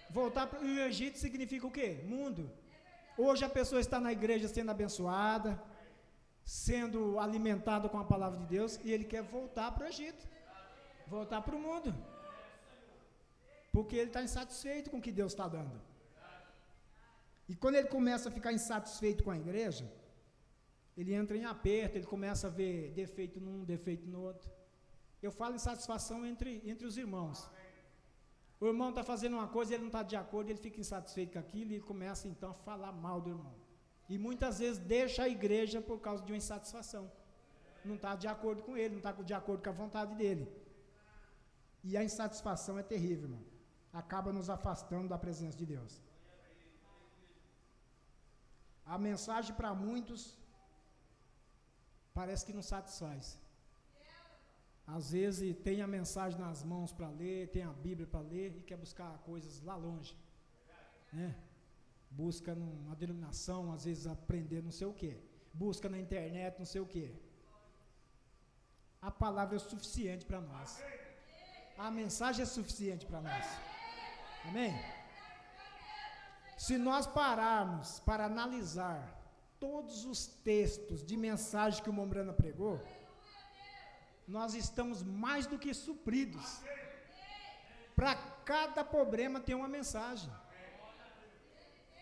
Voltar para o Egito significa o quê? Mundo. Hoje a pessoa está na igreja sendo abençoada, sendo alimentada com a palavra de Deus, e ele quer voltar para o Egito, voltar para o mundo, porque ele está insatisfeito com o que Deus está dando. E quando ele começa a ficar insatisfeito com a igreja, ele entra em aperto, ele começa a ver defeito num, defeito no outro. Eu falo insatisfação entre os irmãos. O irmão está fazendo uma coisa, ele não está de acordo, ele fica insatisfeito com aquilo, e ele começa então a falar mal do irmão. E muitas vezes deixa a igreja por causa de uma insatisfação. Não está de acordo com ele, não está de acordo com a vontade dele. E a insatisfação é terrível, irmão. Acaba nos afastando da presença de Deus. A mensagem para muitos parece que não satisfaz. Às vezes tem a mensagem nas mãos para ler, tem a Bíblia para ler e quer buscar coisas lá longe, né? Busca numa denominação, às vezes aprender não sei o quê, busca na internet não sei o quê. A palavra é o suficiente para nós. A mensagem é suficiente para nós. Amém? Se nós pararmos para analisar todos os textos de mensagem que o Mombrana pregou, nós estamos mais do que supridos. Para cada problema tem uma mensagem.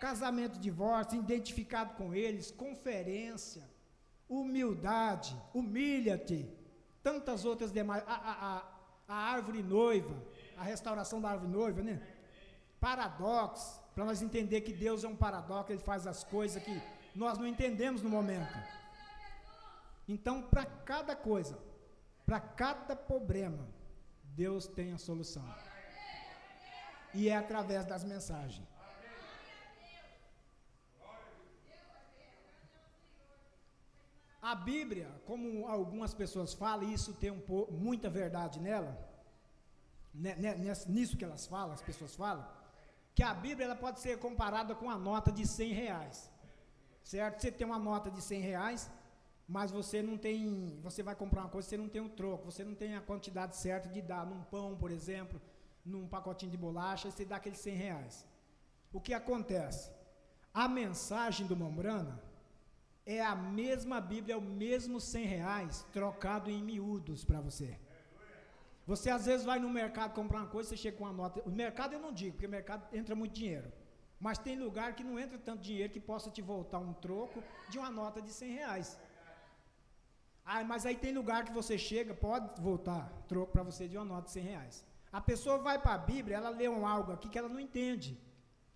Casamento, divórcio, identificado com eles, conferência, humildade, humilha-te, tantas outras demais, a árvore noiva, a restauração da árvore noiva, né? Paradoxo, para nós entender que Deus é um paradoxo, Ele faz as coisas que nós não entendemos no momento. Então, para cada coisa, para cada problema, Deus tem a solução. E é através das mensagens. A Bíblia, como algumas pessoas falam, e isso tem muita verdade nela, nisso que elas falam, as pessoas falam, que a Bíblia ela pode ser comparada com a nota de R$100, certo? Você tem uma nota de R$100, mas você não tem, você vai comprar uma coisa, você não tem um troco, você não tem a quantidade certa de dar num pão, por exemplo, num pacotinho de bolacha, você dá aqueles R$100. O que acontece? A mensagem do Mombrana é a mesma Bíblia, é o mesmo R$100 trocado em miúdos para você. Você às vezes vai no mercado comprar uma coisa, você chega com uma nota, o mercado eu não digo, porque o mercado entra muito dinheiro, mas tem lugar que não entra tanto dinheiro que possa te voltar um troco de uma nota de R$100. Mas aí tem lugar que você chega, pode voltar troco para você de uma nota de R$100. A pessoa vai para a Bíblia, ela lê algo aqui que ela não entende.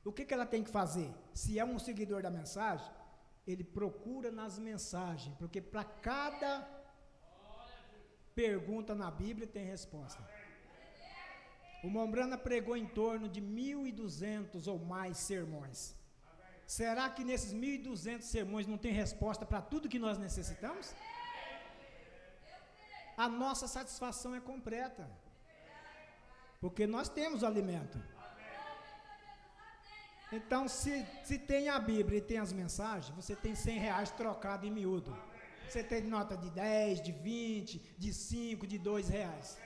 O que ela tem que fazer? Se é um seguidor da mensagem, ele procura nas mensagens, porque para cada pergunta na Bíblia tem resposta. O Mombrana pregou em torno de 1.200 ou mais sermões. Será que nesses 1.200 sermões não tem resposta para tudo que nós necessitamos? A nossa satisfação é completa, porque nós temos o alimento. Então, se tem a Bíblia e tem as mensagens, você tem R$100 trocado em miúdo. Você tem nota de 10, de 20, de 5, de R$2,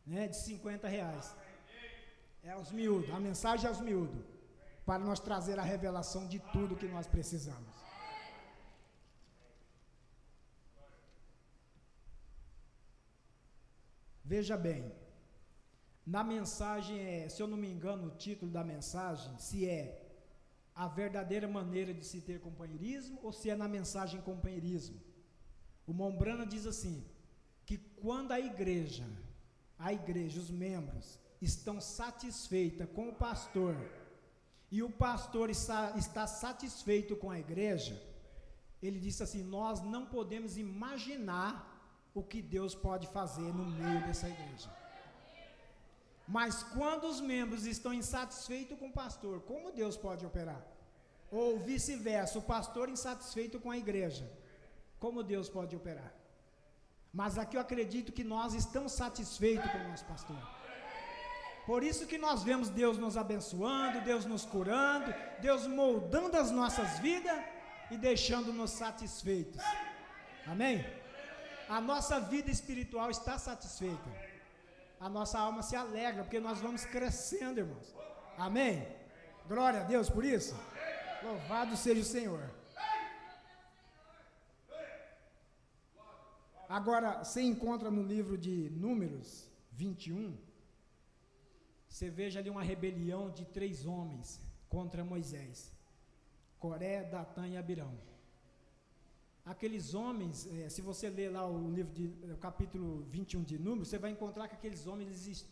né, de R$50. É os miúdos, a mensagem é os miúdos, para nós trazer a revelação de tudo que nós precisamos. Veja bem, na mensagem, se eu não me engano, o título da mensagem, se é a verdadeira maneira de se ter companheirismo ou se é na mensagem companheirismo. O Mombrana diz assim, que quando a igreja, os membros, estão satisfeitos com o pastor e o pastor está satisfeito com a igreja, ele disse assim, nós não podemos imaginar o que Deus pode fazer no meio dessa igreja. Mas quando os membros estão insatisfeitos com o pastor, como Deus pode operar? Ou vice-versa, o pastor insatisfeito com a igreja, como Deus pode operar? Mas aqui eu acredito que nós estamos satisfeitos com o nosso pastor. Por isso que nós vemos Deus nos abençoando, Deus nos curando, Deus moldando as nossas vidas e deixando-nos satisfeitos. Amém? A nossa vida espiritual está satisfeita. A nossa alma se alegra, porque nós vamos crescendo, irmãos. Amém? Glória a Deus por isso. Louvado seja o Senhor. Agora, você encontra no livro de Números 21, você veja ali uma rebelião de 3 homens contra Moisés: Coré, Datã e Abirão. Aqueles homens, se você ler lá o capítulo 21 de Números, você vai encontrar que aqueles homens,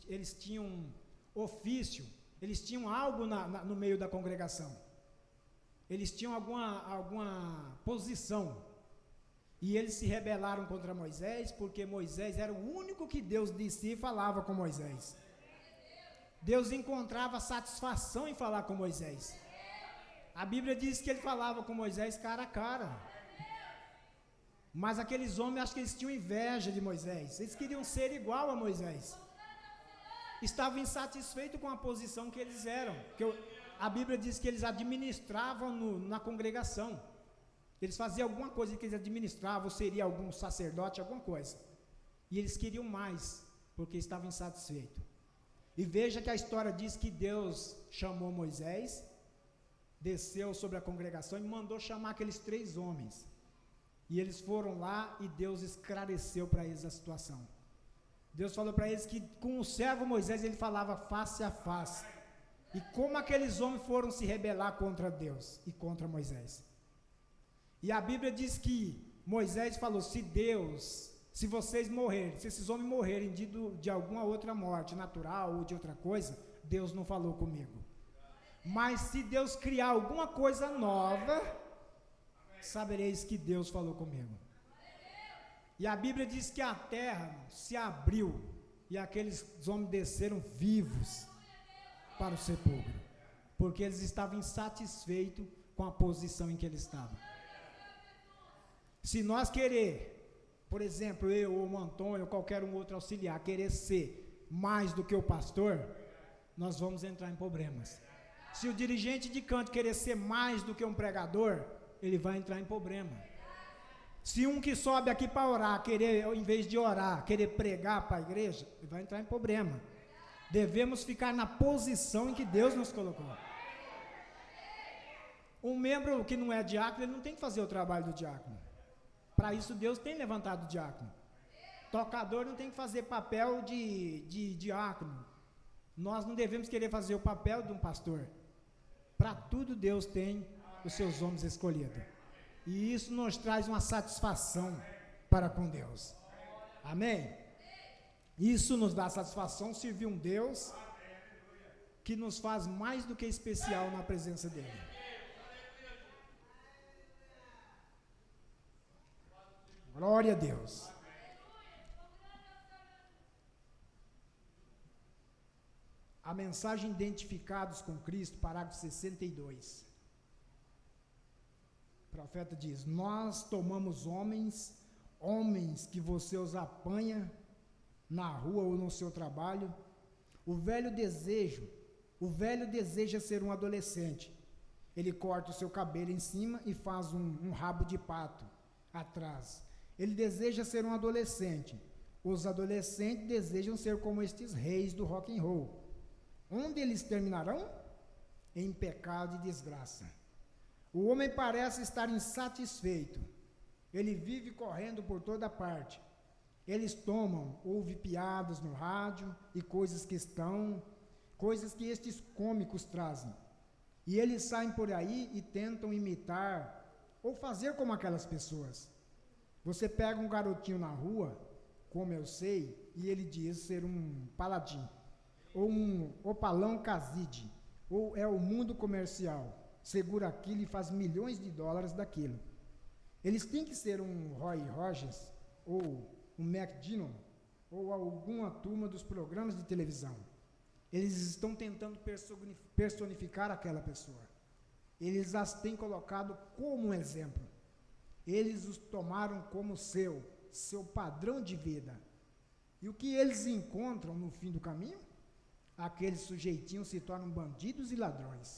eles tinham um ofício, eles tinham algo no meio da congregação, eles tinham alguma posição, e eles se rebelaram contra Moisés, porque Moisés era o único que Deus disse e falava com Moisés. Deus encontrava satisfação em falar com Moisés. A Bíblia diz que ele falava com Moisés cara a cara. Mas aqueles homens, acho que eles tinham inveja de Moisés. Eles queriam ser igual a Moisés. Estavam insatisfeitos com a posição que eles eram. A Bíblia diz que eles administravam na congregação. Eles faziam alguma coisa que eles administravam, ou seria algum sacerdote, alguma coisa. E eles queriam mais, porque estavam insatisfeitos. E veja que a história diz que Deus chamou Moisés, desceu sobre a congregação e mandou chamar aqueles 3 homens. E eles foram lá e Deus esclareceu para eles a situação. Deus falou para eles que com o servo Moisés ele falava face a face. E como aqueles homens foram se rebelar contra Deus e contra Moisés. E a Bíblia diz que Moisés falou, se vocês morrerem, se esses homens morrerem de alguma outra morte natural ou de outra coisa, Deus não falou comigo. Mas se Deus criar alguma coisa nova, sabereis que Deus falou comigo. E a Bíblia diz que a terra se abriu e aqueles homens desceram vivos para o sepulcro, porque eles estavam insatisfeitos com a posição em que eles estavam. Se nós querer, por exemplo, eu ou o Antônio ou qualquer um outro auxiliar, querer ser mais do que o pastor, nós vamos entrar em problemas. Se o dirigente de canto querer ser mais do que um pregador, ele vai entrar em problema. Se um que sobe aqui para orar, em vez de orar, querer pregar para a igreja, ele vai entrar em problema. Devemos ficar na posição em que Deus nos colocou. Um membro que não é diácono, ele não tem que fazer o trabalho do diácono. Para isso Deus tem levantado o diácono. Tocador não tem que fazer papel de diácono. Nós não devemos querer fazer o papel de um pastor. Para tudo Deus tem os seus homens escolhidos. E isso nos traz uma satisfação para com Deus. Amém? Isso nos dá satisfação servir um Deus que nos faz mais do que especial na presença dele. Glória a Deus. A mensagem Identificados com Cristo, parágrafo 62. O profeta diz: nós tomamos homens que você os apanha na rua ou no seu trabalho. O velho deseja ser um adolescente. Ele corta o seu cabelo em cima e faz um rabo de pato atrás. Ele deseja ser um adolescente. Os adolescentes desejam ser como estes reis do rock and roll. Onde eles terminarão? Em pecado e desgraça. O homem parece estar insatisfeito. Ele vive correndo por toda parte. Eles ouvem piadas no rádio e coisas que estes cômicos trazem. E eles saem por aí e tentam imitar ou fazer como aquelas pessoas. Você pega um garotinho na rua, como eu sei, e ele diz ser um paladim, ou um opalão caside, ou é o mundo comercial, segura aquilo e faz milhões de dólares daquilo. Eles têm que ser um Roy Rogers, ou um McDonald, ou alguma turma dos programas de televisão. Eles estão tentando personificar aquela pessoa. Eles as têm colocado como um exemplo. Eles os tomaram como seu padrão de vida. E o que eles encontram no fim do caminho? Aqueles sujeitinhos se tornam bandidos e ladrões.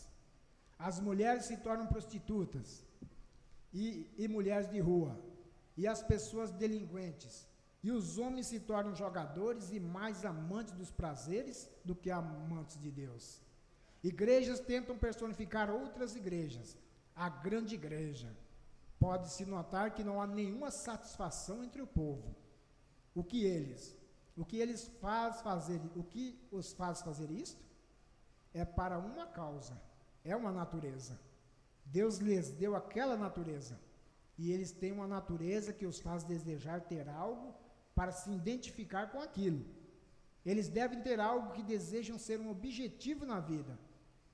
As mulheres se tornam prostitutas e mulheres de rua. E as pessoas delinquentes. E os homens se tornam jogadores e mais amantes dos prazeres do que amantes de Deus. Igrejas tentam personificar outras igrejas. A grande igreja. Pode-se notar que não há nenhuma satisfação entre o povo. O que os faz fazer isto? É para uma causa, é uma natureza. Deus lhes deu aquela natureza. E eles têm uma natureza que os faz desejar ter algo para se identificar com aquilo. Eles devem ter algo que desejam ser um objetivo na vida.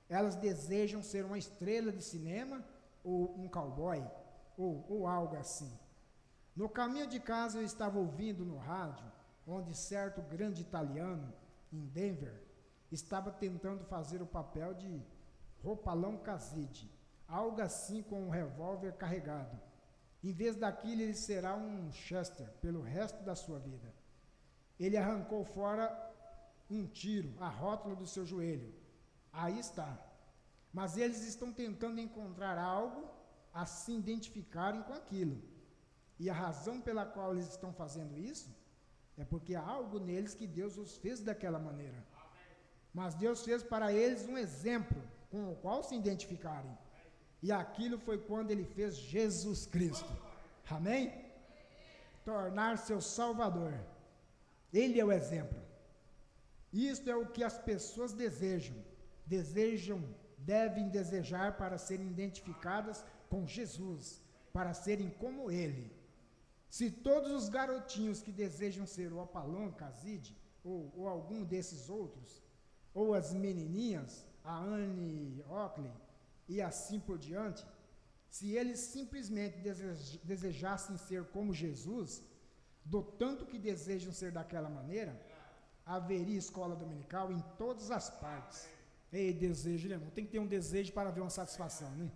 Elas desejam ser uma estrela de cinema ou um cowboy, ou algo assim. No caminho de casa eu estava ouvindo no rádio, onde certo grande italiano, em Denver, estava tentando fazer o papel de Opalão Caside, algo assim com um revólver carregado. Em vez daquilo, ele será um Chester pelo resto da sua vida. Ele arrancou fora um tiro, a rótula do seu joelho. Aí está. Mas eles estão tentando encontrar algo a se identificarem com aquilo. E a razão pela qual eles estão fazendo isso é porque há algo neles que Deus os fez daquela maneira. Mas Deus fez para eles um exemplo com o qual se identificarem. E aquilo foi quando ele fez Jesus Cristo. Amém? Tornar seu Salvador. Ele é o exemplo. Isto é o que as pessoas desejam. Devem desejar para serem identificadas com Jesus, para serem como Ele. Se todos os garotinhos que desejam ser o Opalão Caside, ou algum desses outros, ou as menininhas, a Anne Oakley, e assim por diante, se eles simplesmente desejassem ser como Jesus, do tanto que desejam ser daquela maneira, haveria escola dominical em todas as partes. Ei, desejo, né, irmão? Tem que ter um desejo para ver uma satisfação, né?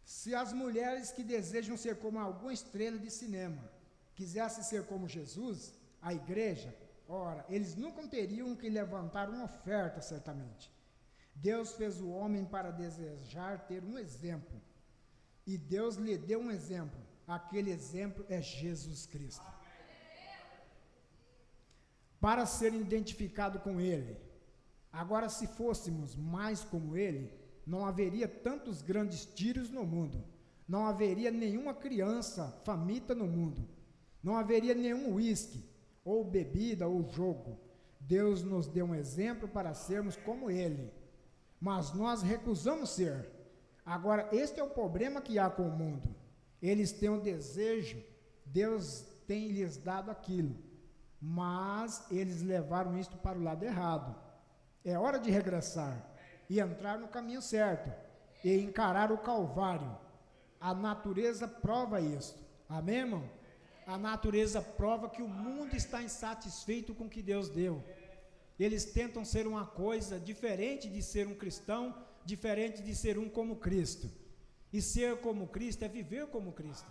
Se as mulheres que desejam ser como alguma estrela de cinema quisessem ser como Jesus, a igreja, ora, eles nunca teriam que levantar uma oferta, certamente. Deus fez o homem para desejar ter um exemplo. E Deus lhe deu um exemplo. Aquele exemplo é Jesus Cristo. Para ser identificado com Ele. Agora, se fôssemos mais como Ele, não haveria tantos grandes tiros no mundo. Não haveria nenhuma criança faminta no mundo. Não haveria nenhum uísque, ou bebida, ou jogo. Deus nos deu um exemplo para sermos como Ele. Mas nós recusamos ser. Agora, este é o problema que há com o mundo. Eles têm um desejo, Deus tem lhes dado aquilo, mas eles levaram isto para o lado errado. É hora de regressar e entrar no caminho certo e encarar o Calvário. A natureza prova isso. Amém, irmão? A natureza prova que o mundo está insatisfeito com o que Deus deu. eles tentam ser uma coisa diferente de ser um cristão, diferente de ser um como Cristo. E ser como Cristo é viver como Cristo.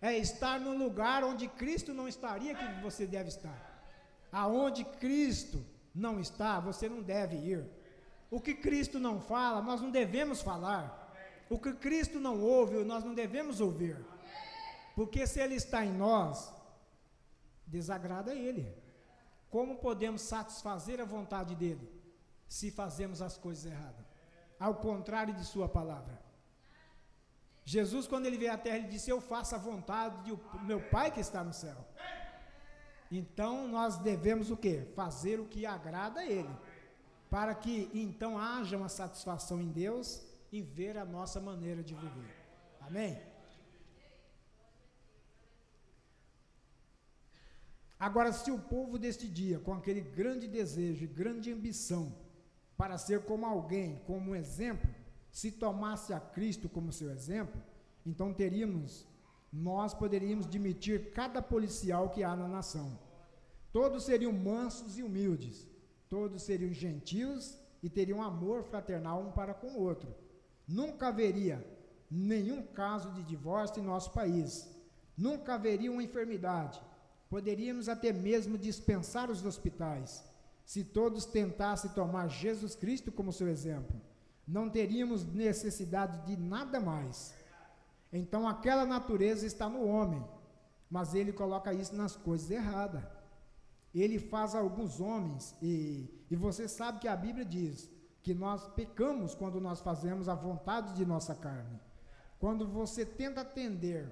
É estar no lugar onde Cristo não estaria, que você deve estar. Aonde Cristo não está, você não deve ir. O que Cristo não fala, nós não devemos falar. O que Cristo não ouve, nós não devemos ouvir. Porque se Ele está em nós, desagrada Ele. Como podemos satisfazer a vontade dEle, se fazemos as coisas erradas? Ao contrário de sua palavra. Jesus, quando Ele veio à terra, Ele disse: eu faço a vontade do meu Pai que está no céu. Então, nós devemos o quê? Fazer o que agrada a Ele. Para que, então, haja uma satisfação em Deus, em ver a nossa maneira de viver. Amém? Agora, se o povo deste dia, com aquele grande desejo e grande ambição para ser como alguém, como um exemplo, se tomasse a Cristo como seu exemplo, então nós poderíamos demitir cada policial que há na nação. Todos seriam mansos e humildes, todos seriam gentios e teriam amor fraternal um para com o outro. Nunca haveria nenhum caso de divórcio em nosso país, nunca haveria uma enfermidade. Poderíamos até mesmo dispensar os hospitais, se todos tentassem tomar Jesus Cristo como seu exemplo. Não teríamos necessidade de nada mais. Então aquela natureza está no homem, mas ele coloca isso nas coisas erradas. Ele faz alguns homens, e você sabe que a Bíblia diz que nós pecamos quando nós fazemos a vontade de nossa carne. Quando você tenta atender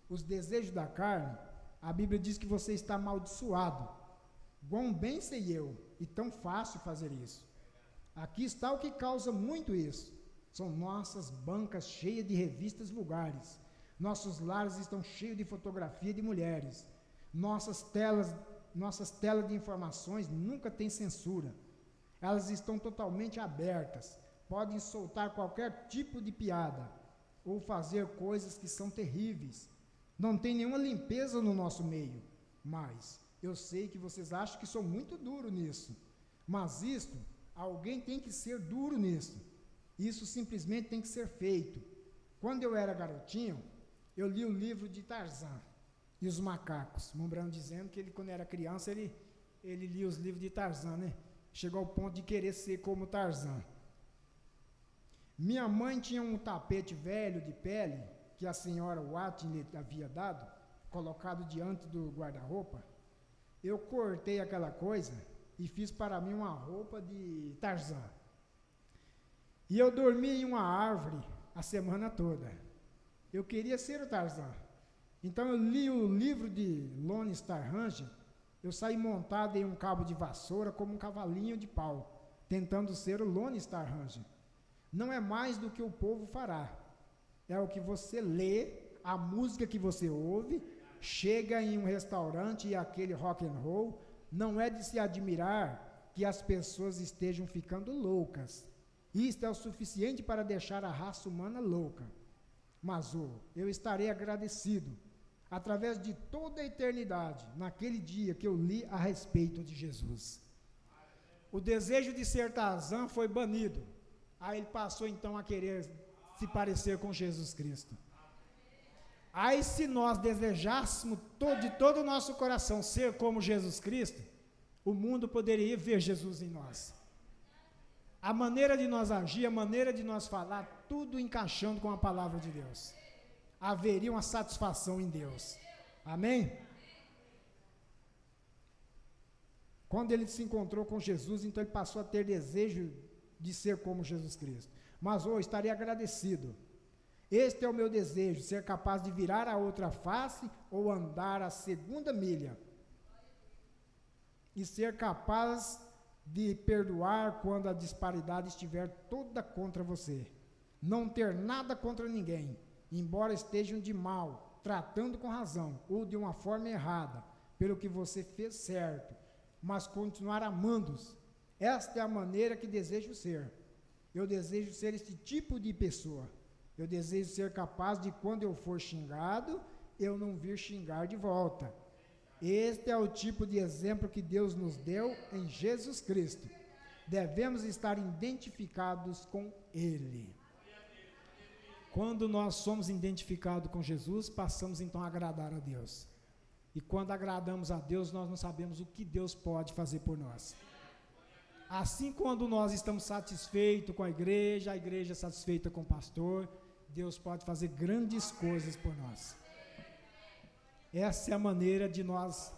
os desejos da carne, a Bíblia diz que você está amaldiçoado. Bom, bem sei eu, e tão fácil fazer isso. Aqui está o que causa muito isso. São nossas bancas cheias de revistas vulgares. Nossos lares estão cheios de fotografia de mulheres. Nossas telas de informações nunca têm censura. Elas estão totalmente abertas. Podem soltar qualquer tipo de piada ou fazer coisas que são terríveis. Não tem nenhuma limpeza no nosso meio, mas eu sei que vocês acham que sou muito duro nisso, mas isto, alguém tem que ser duro nisso, isso simplesmente tem que ser feito. Quando eu era garotinho, eu li o livro de Tarzan e os macacos, Mombrano dizendo que ele, quando era criança, ele lia os livros de Tarzan, né? Chegou ao ponto de querer ser como Tarzan. Minha mãe tinha um tapete velho de pele, que a senhora Watson lhe havia dado, colocado diante do guarda-roupa. Eu cortei aquela coisa e fiz para mim uma roupa de Tarzan. E eu dormi em uma árvore a semana toda. Eu queria ser o Tarzan. Então eu li o livro de Lone Star-Ranger, eu saí montado em um cabo de vassoura como um cavalinho de pau, tentando ser o Lone Star-Ranger. Não é mais do que o povo fará. É o que você lê, a música que você ouve, chega em um restaurante e aquele rock and roll, não é de se admirar que as pessoas estejam ficando loucas. Isto é o suficiente para deixar a raça humana louca. Mas eu estarei agradecido, através de toda a eternidade, naquele dia que eu li a respeito de Jesus. O desejo de ser Tarzan foi banido. Aí ele passou então a querer se parecer com Jesus Cristo. Aí se nós desejássemos de todo o nosso coração ser como Jesus Cristo, o mundo poderia ver Jesus em nós. A maneira de nós agir, a maneira de nós falar, tudo encaixando com a palavra de Deus. Haveria uma satisfação em Deus. Amém? Quando ele se encontrou com Jesus, então ele passou a ter desejo de ser como Jesus Cristo. Mas estarei agradecido. Este é o meu desejo, ser capaz de virar a outra face ou andar a segunda milha. E ser capaz de perdoar quando a disparidade estiver toda contra você. Não ter nada contra ninguém, embora estejam de mal, tratando com razão ou de uma forma errada, pelo que você fez certo, mas continuar amando-os. Esta é a maneira que desejo ser. Eu desejo ser esse tipo de pessoa. Eu desejo ser capaz de, quando eu for xingado, eu não vir xingar de volta. Este é o tipo de exemplo que Deus nos deu em Jesus Cristo. Devemos estar identificados com Ele. Quando nós somos identificados com Jesus, passamos então a agradar a Deus. E quando agradamos a Deus, nós não sabemos o que Deus pode fazer por nós. Assim, quando nós estamos satisfeitos com a igreja é satisfeita com o pastor, Deus pode fazer grandes coisas por nós. Essa é a maneira de nós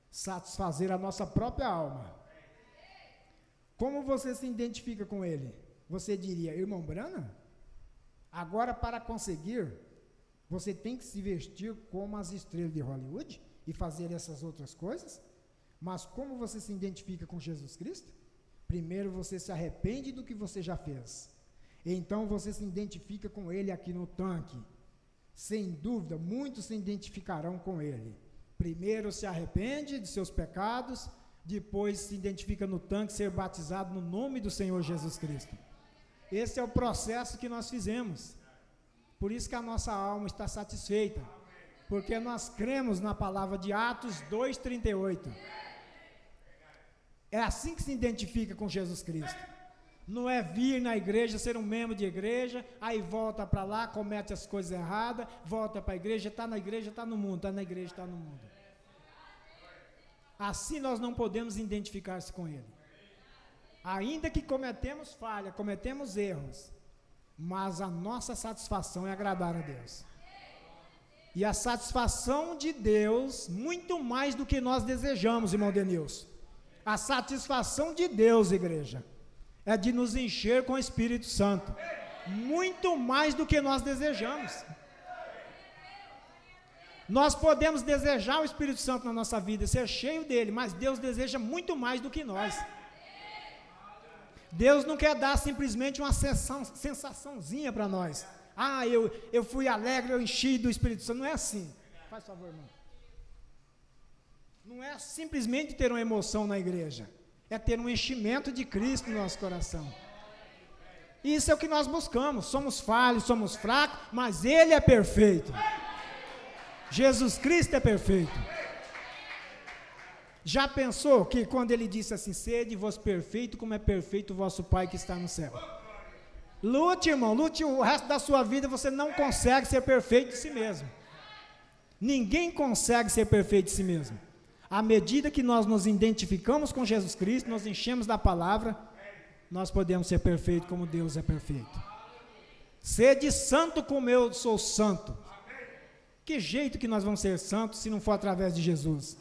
satisfazer a nossa própria alma. Como você se identifica com ele? Você diria, irmão Branham? Agora, para conseguir, você tem que se vestir como as estrelas de Hollywood e fazer essas outras coisas? Mas como você se identifica com Jesus Cristo? Primeiro você se arrepende do que você já fez. Então você se identifica com ele aqui no tanque. Sem dúvida, muitos se identificarão com ele. Primeiro se arrepende de seus pecados, depois se identifica no tanque, ser batizado no nome do Senhor Jesus Cristo. Esse é o processo que nós fizemos. Por isso que a nossa alma está satisfeita, porque nós cremos na palavra de Atos 2:38. É assim que se identifica com Jesus Cristo. Não é vir na igreja, ser um membro de igreja, aí volta para lá, comete as coisas erradas, volta para a igreja, está na igreja, está no mundo, está na igreja, está no mundo. Assim nós não podemos identificar-se com Ele. Ainda que cometemos falha, cometemos erros, mas a nossa satisfação é agradar a Deus. E a satisfação de Deus, muito mais do que nós desejamos, irmão Denilson. A satisfação de Deus, igreja, é de nos encher com o Espírito Santo, muito mais do que nós desejamos. Nós podemos desejar o Espírito Santo na nossa vida, ser cheio dele, mas Deus deseja muito mais do que nós. Deus não quer dar simplesmente uma sensaçãozinha para nós. Ah, eu fui alegre, eu enchi do Espírito Santo. Não é assim. Faz favor, irmão. Não é simplesmente ter uma emoção na igreja. É ter um enchimento de Cristo no nosso coração. Isso é o que nós buscamos. Somos falhos, somos fracos, mas Ele é perfeito. Jesus Cristo é perfeito. Já pensou que quando Ele disse assim, sede vós perfeito, como é perfeito o vosso Pai que está no céu? Lute, irmão, lute o resto da sua vida, você não consegue ser perfeito de si mesmo. Ninguém consegue ser perfeito de si mesmo. À medida que nós nos identificamos com Jesus Cristo, nos enchemos da palavra, nós podemos ser perfeitos como Deus é perfeito. Sede santo como eu sou santo. Que jeito que nós vamos ser santos se não for através de Jesus?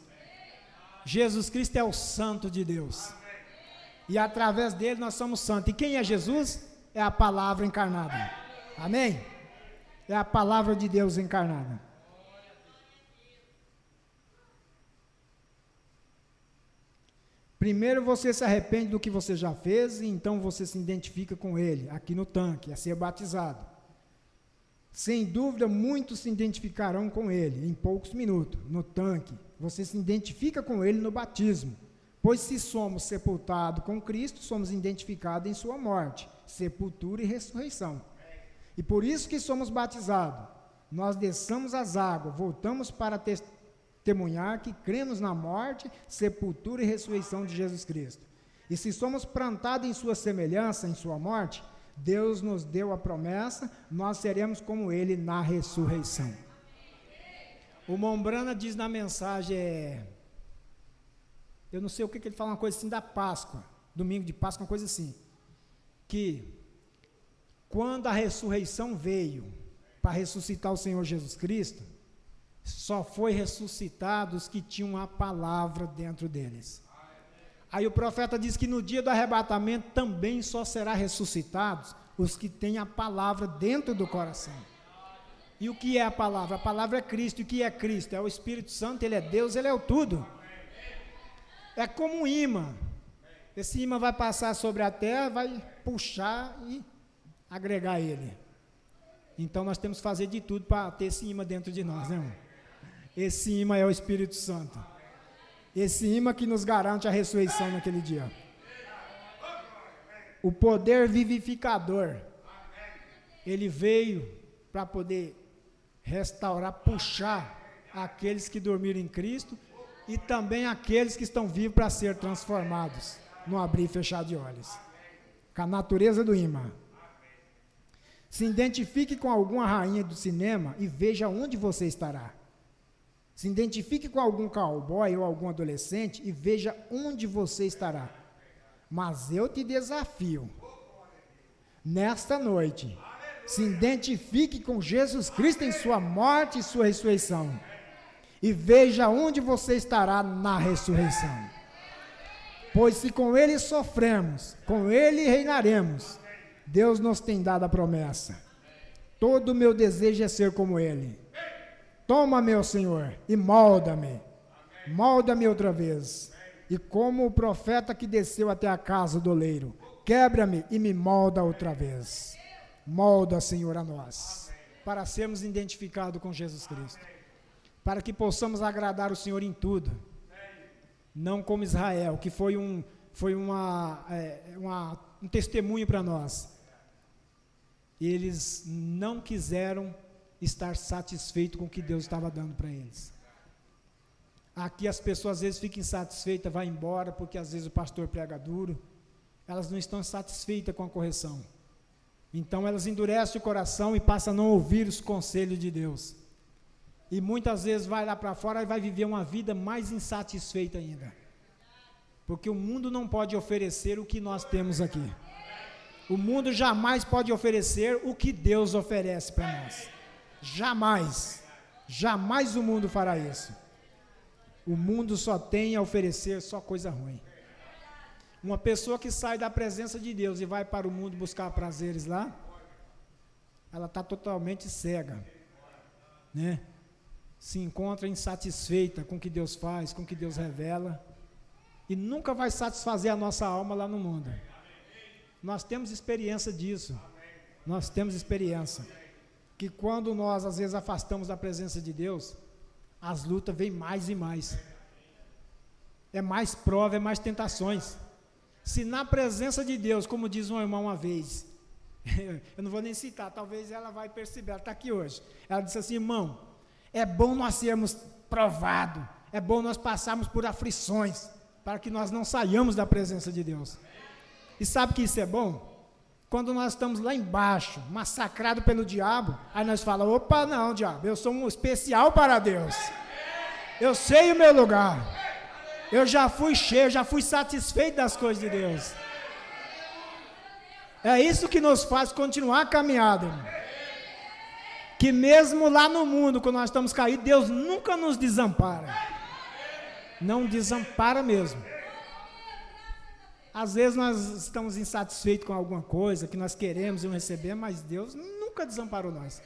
Jesus Cristo é o santo de Deus. E através dele nós somos santos. E quem é Jesus? É a palavra encarnada. Amém? É a palavra de Deus encarnada. Primeiro você se arrepende do que você já fez, e então você se identifica com ele, aqui no tanque, a ser batizado. Sem dúvida, muitos se identificarão com ele, em poucos minutos, no tanque. Você se identifica com ele no batismo, pois se somos sepultados com Cristo, somos identificados em sua morte, sepultura e ressurreição. E por isso que somos batizados. Nós desçamos as águas, voltamos para testemunhar que cremos na morte, sepultura e ressurreição de Jesus Cristo. E se somos plantados em sua semelhança, em sua morte, Deus nos deu a promessa, nós seremos como Ele na ressurreição. O Mombrana diz na mensagem, eu não sei o que ele fala, uma coisa assim da Páscoa, domingo de Páscoa, uma coisa assim, que quando a ressurreição veio para ressuscitar o Senhor Jesus Cristo, só foi ressuscitado os que tinham a palavra dentro deles. Aí o profeta diz que no dia do arrebatamento também só será ressuscitados os que têm a palavra dentro do coração. E o que é a palavra? A palavra é Cristo. E o que é Cristo? É o Espírito Santo, Ele é Deus, Ele é o tudo. É como um imã. Esse imã vai passar sobre a terra, vai puxar e agregar ele. Então nós temos que fazer de tudo para ter esse imã dentro de nós, né, irmão? Esse imã é o Espírito Santo. Esse imã que nos garante a ressurreição naquele dia. O poder vivificador, ele veio para poder restaurar, puxar aqueles que dormiram em Cristo e também aqueles que estão vivos para ser transformados, no abrir e fechar de olhos, com a natureza do imã. Se identifique com alguma rainha do cinema e veja onde você estará. Se identifique com algum cowboy ou algum adolescente e veja onde você estará. Mas eu te desafio, nesta noite, se identifique com Jesus Cristo em sua morte e sua ressurreição. E veja onde você estará na ressurreição. Pois se com Ele sofremos, com Ele reinaremos. Deus nos tem dado a promessa. Todo o meu desejo é ser como Ele. Toma-me, ó Senhor, e molda-me. Molda-me outra vez. E como o profeta que desceu até a casa do oleiro, quebra-me e me molda outra vez. Molda, Senhor, a nós, para sermos identificados com Jesus Cristo. Para que possamos agradar o Senhor em tudo. Não como Israel, que foi um testemunho para nós. Eles não quiseram estar satisfeitos com o que Deus estava dando para eles. Aqui as pessoas às vezes ficam insatisfeitas, vão embora, porque às vezes o pastor prega duro. Elas não estão satisfeitas com a correção. Então elas endurecem o coração e passam a não ouvir os conselhos de Deus. E muitas vezes vai lá para fora e vai viver uma vida mais insatisfeita ainda. Porque o mundo não pode oferecer o que nós temos aqui. O mundo jamais pode oferecer o que Deus oferece para nós. Jamais. Jamais o mundo fará isso. O mundo só tem a oferecer só coisa ruim. Uma pessoa que sai da presença de Deus e vai para o mundo buscar prazeres lá, ela está totalmente cega, né? Se encontra insatisfeita com o que Deus faz, com o que Deus revela, e nunca vai satisfazer a nossa alma lá no mundo. Nós temos experiência disso. Nós temos experiência. Que quando nós, às vezes, afastamos da presença de Deus, as lutas vêm mais e mais. É mais prova, é mais tentações. Se na presença de Deus, como diz um irmão uma vez, eu não vou nem citar, talvez ela vai perceber, ela está aqui hoje. Ela disse assim: irmão, é bom nós sermos provados, é bom nós passarmos por aflições, para que nós não saiamos da presença de Deus. E sabe que isso é bom? Quando nós estamos lá embaixo, massacrados pelo diabo, aí nós falamos: opa, não, diabo, eu sou um especial para Deus. Eu sei o meu lugar. Eu já fui cheio, já fui satisfeito das coisas de Deus. É isso que nos faz continuar a caminhada, irmão. Que mesmo lá no mundo, quando nós estamos caídos, Deus nunca nos desampara. Não desampara mesmo. Às vezes nós estamos insatisfeitos com alguma coisa que nós queremos e não recebemos, mas Deus nunca desamparou nós.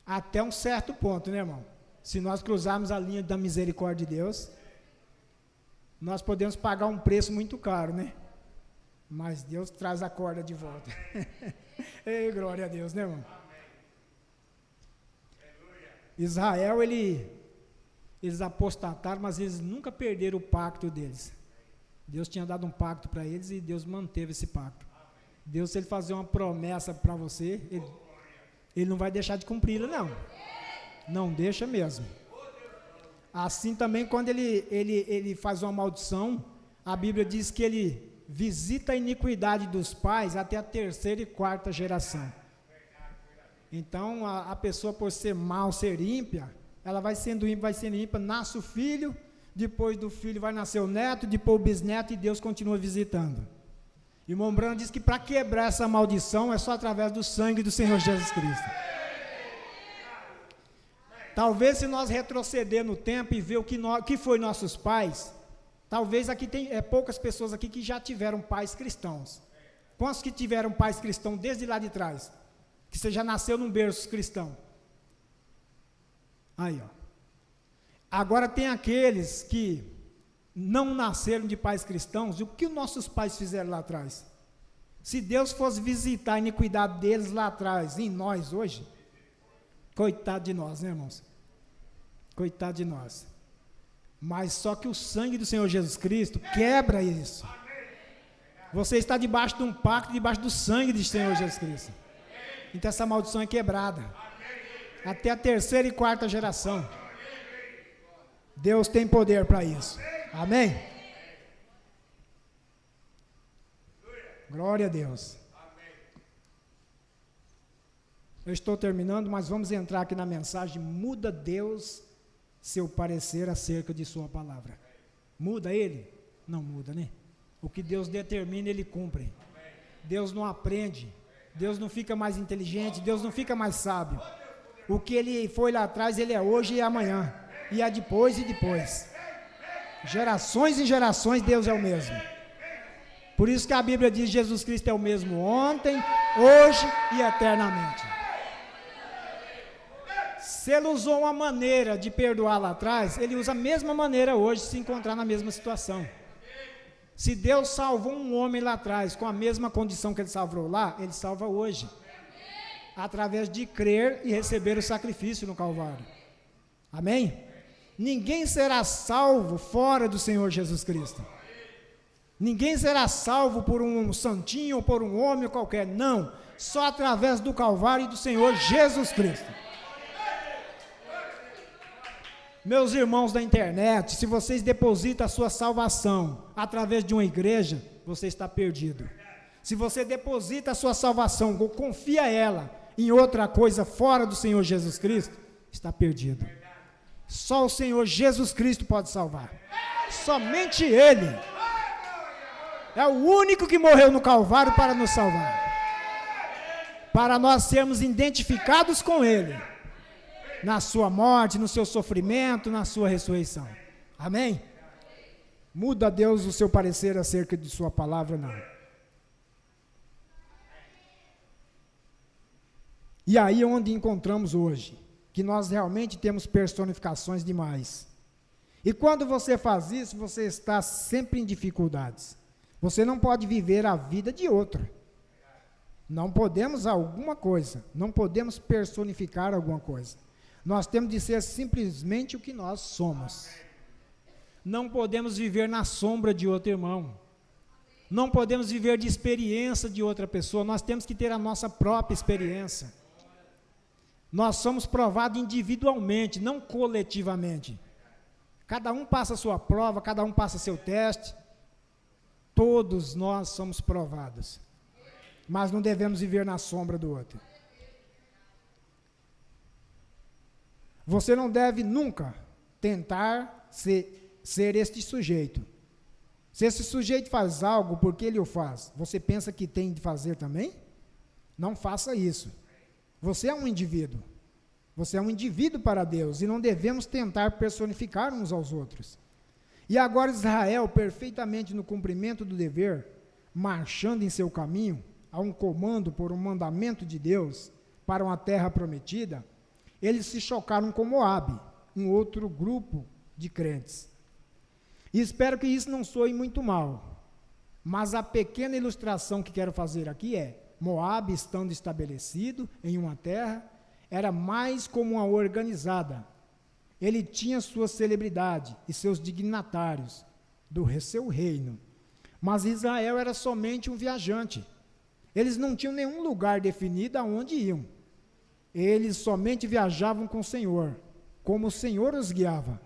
Até um certo ponto, né, irmão? Se nós cruzarmos a linha da misericórdia de Deus, nós podemos pagar um preço muito caro, né? Mas Deus traz a corda de volta. Ei, glória a Deus, né, irmão? Israel, eles apostataram, mas eles nunca perderam o pacto deles. Deus tinha dado um pacto para eles e Deus manteve esse pacto. Deus, se Ele fazer uma promessa para você, Ele não vai deixar de cumpri-la, não. Não deixa mesmo. Assim também, quando ele faz uma maldição, a Bíblia diz que Ele visita a iniquidade dos pais até a 3ª e 4ª geração. Então, a pessoa, por ser mal, ser ímpia, ela vai sendo ímpia, nasce o filho, depois do filho vai nascer o neto, depois o bisneto, e Deus continua visitando. Irmão Branham diz que para quebrar essa maldição é só através do sangue do Senhor Jesus Cristo. Talvez, se nós retroceder no tempo e ver o que foi nossos pais, talvez aqui tem poucas pessoas aqui que já tiveram pais cristãos. Quantos que tiveram pais cristãos desde lá de trás? Que você já nasceu num berço cristão. Aí, ó. Agora tem aqueles que não nasceram de pais cristãos. E o que os nossos pais fizeram lá atrás? Se Deus fosse visitar a iniquidade deles lá atrás, em nós hoje, coitado de nós, né, irmãos? Coitado de nós. Mas só que o sangue do Senhor Jesus Cristo quebra isso. Você está debaixo de um pacto, debaixo do sangue do Senhor Jesus Cristo. Então essa maldição é quebrada. Até a 3ª e 4ª geração. Deus tem poder para isso. Amém? Glória a Deus. Eu estou terminando, mas vamos entrar aqui na mensagem. Muda Deus seu parecer acerca de sua palavra. Muda Ele? Não muda, né? O que Deus determina, Ele cumpre. Deus não aprende. Deus não fica mais inteligente. Deus não fica mais sábio. O que Ele foi lá atrás, Ele é hoje e é amanhã. E é depois e depois. Gerações e gerações, Deus é o mesmo. Por isso que a Bíblia diz: Jesus Cristo é o mesmo ontem, hoje e eternamente. Se Ele usou uma maneira de perdoar lá atrás, Ele usa a mesma maneira hoje, se encontrar na mesma situação. Se Deus salvou um homem lá atrás, com a mesma condição que Ele salvou lá, Ele salva hoje. Através de crer e receber o sacrifício no Calvário. Amém? Ninguém será salvo fora do Senhor Jesus Cristo. Ninguém será salvo por um santinho ou por um homem qualquer. Não, só através do Calvário e do Senhor Jesus Cristo. Meus irmãos da internet, se vocês depositam a sua salvação através de uma igreja, você está perdido. Se você deposita a sua salvação, ou confia ela em outra coisa fora do Senhor Jesus Cristo, está perdido. Só o Senhor Jesus Cristo pode salvar. Somente Ele. É o único que morreu no Calvário para nos salvar. Para nós sermos identificados com Ele. Na sua morte, no seu sofrimento, na sua ressurreição. Amém? Muda Deus o seu parecer acerca de sua palavra, não. E aí é onde encontramos hoje, que nós realmente temos personificações demais. E quando você faz isso, você está sempre em dificuldades. Você não pode viver a vida de outro. Não podemos alguma coisa, não podemos personificar alguma coisa. Nós temos de ser simplesmente o que nós somos. Não podemos viver na sombra de outro irmão. Não podemos viver de experiência de outra pessoa. Nós temos que ter a nossa própria experiência. Nós somos provados individualmente, não coletivamente. Cada um passa a sua prova, cada um passa seu teste. Todos nós somos provados. Mas não devemos viver na sombra do outro. Você não deve nunca tentar ser este sujeito. Se esse sujeito faz algo porque ele o faz, você pensa que tem de fazer também? Não faça isso. Você é um indivíduo. Você é um indivíduo para Deus e não devemos tentar personificar uns aos outros. E agora Israel, perfeitamente no cumprimento do dever, marchando em seu caminho, a um comando por um mandamento de Deus para uma terra prometida, eles se chocaram com Moabe, um outro grupo de crentes. E espero que isso não soe muito mal, mas a pequena ilustração que quero fazer aqui é: Moabe, estando estabelecido em uma terra, era mais como uma organizada. Ele tinha sua celebridade e seus dignatários do seu reino, mas Israel era somente um viajante. Eles não tinham nenhum lugar definido aonde iam. Eles somente viajavam com o Senhor, como o Senhor os guiava.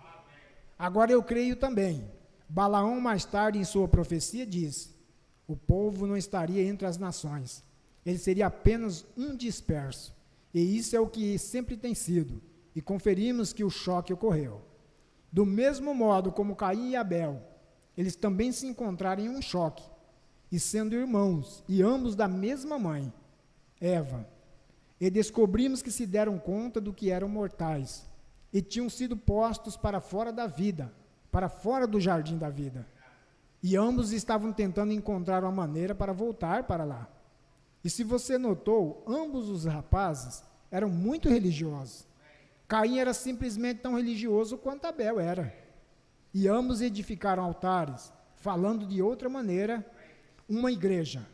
Agora eu creio também, Balaão mais tarde em sua profecia diz: o povo não estaria entre as nações, ele seria apenas um disperso. E isso é o que sempre tem sido, e conferimos que o choque ocorreu. Do mesmo modo como Caim e Abel, eles também se encontraram em um choque, e sendo irmãos, e ambos da mesma mãe, Eva, e descobrimos que se deram conta do que eram mortais, e tinham sido postos para fora da vida, para fora do jardim da vida. E ambos estavam tentando encontrar uma maneira para voltar para lá. E se você notou, ambos os rapazes eram muito religiosos. Caim era simplesmente tão religioso quanto Abel era. E ambos edificaram altares, falando de outra maneira, uma igreja.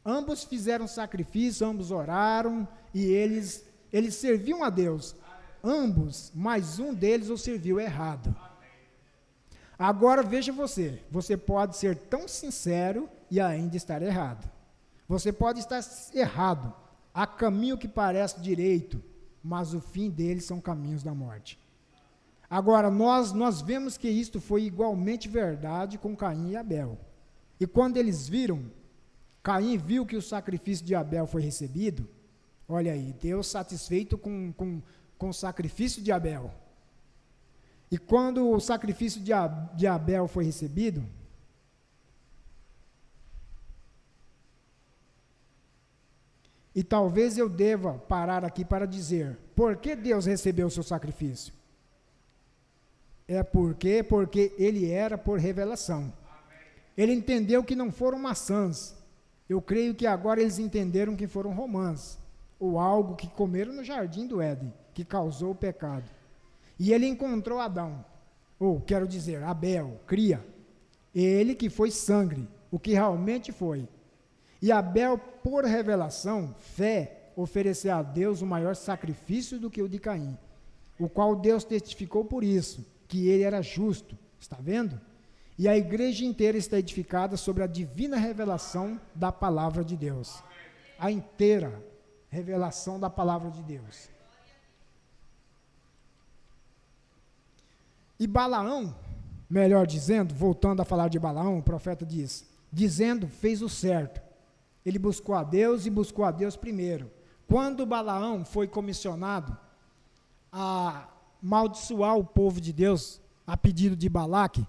Ambos fizeram sacrifício, ambos oraram, e eles serviam a Deus. Ambos, mas um deles o serviu errado. Agora veja você pode ser tão sincero e ainda estar errado. Você pode estar errado. Há caminho que parece direito, mas o fim deles são caminhos da morte. Agora, nós vemos que isto foi igualmente verdade com Caim e Abel. E quando eles viram, Caim viu que o sacrifício de Abel foi recebido, olha aí, Deus satisfeito com o sacrifício de Abel. E quando o sacrifício de Abel foi recebido, e talvez eu deva parar aqui para dizer, por que Deus recebeu o seu sacrifício? Porque ele era por revelação. Ele entendeu que não foram maçãs. Eu creio que agora eles entenderam que foram romãs, ou algo que comeram no jardim do Éden, que causou o pecado. E ele encontrou Adão, ou quero dizer, Abel, cria. Ele que foi sangue, o que realmente foi. E Abel, por revelação, fé, ofereceu a Deus o maior sacrifício do que o de Caim, o qual Deus testificou por isso, que ele era justo. Está vendo? E a igreja inteira está edificada sobre a divina revelação da palavra de Deus. A inteira revelação da palavra de Deus. E Balaão, melhor dizendo, voltando a falar de Balaão, o profeta diz, dizendo, fez o certo. Ele buscou a Deus e buscou a Deus primeiro. Quando Balaão foi comissionado a amaldiçoar o povo de Deus, a pedido de Balaque,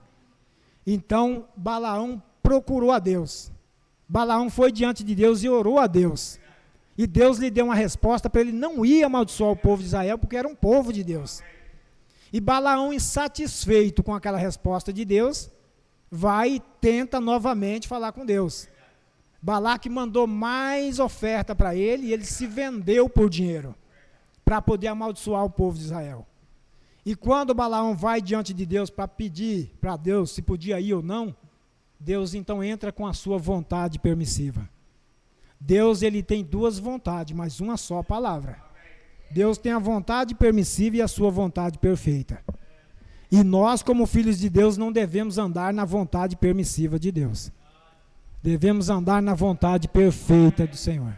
então Balaão procurou a Deus. Balaão foi diante de Deus e orou a Deus. E Deus lhe deu uma resposta para ele não ir amaldiçoar o povo de Israel, porque era um povo de Deus. E Balaão, insatisfeito com aquela resposta de Deus, vai e tenta novamente falar com Deus. Balaque mandou mais oferta para ele e ele se vendeu por dinheiro, para poder amaldiçoar o povo de Israel. E quando Balaão vai diante de Deus para pedir para Deus se podia ir ou não, Deus então entra com a sua vontade permissiva. Deus, ele tem duas vontades, mas uma só palavra. Deus tem a vontade permissiva e a sua vontade perfeita. E nós, como filhos de Deus, não devemos andar na vontade permissiva de Deus. Devemos andar na vontade perfeita do Senhor.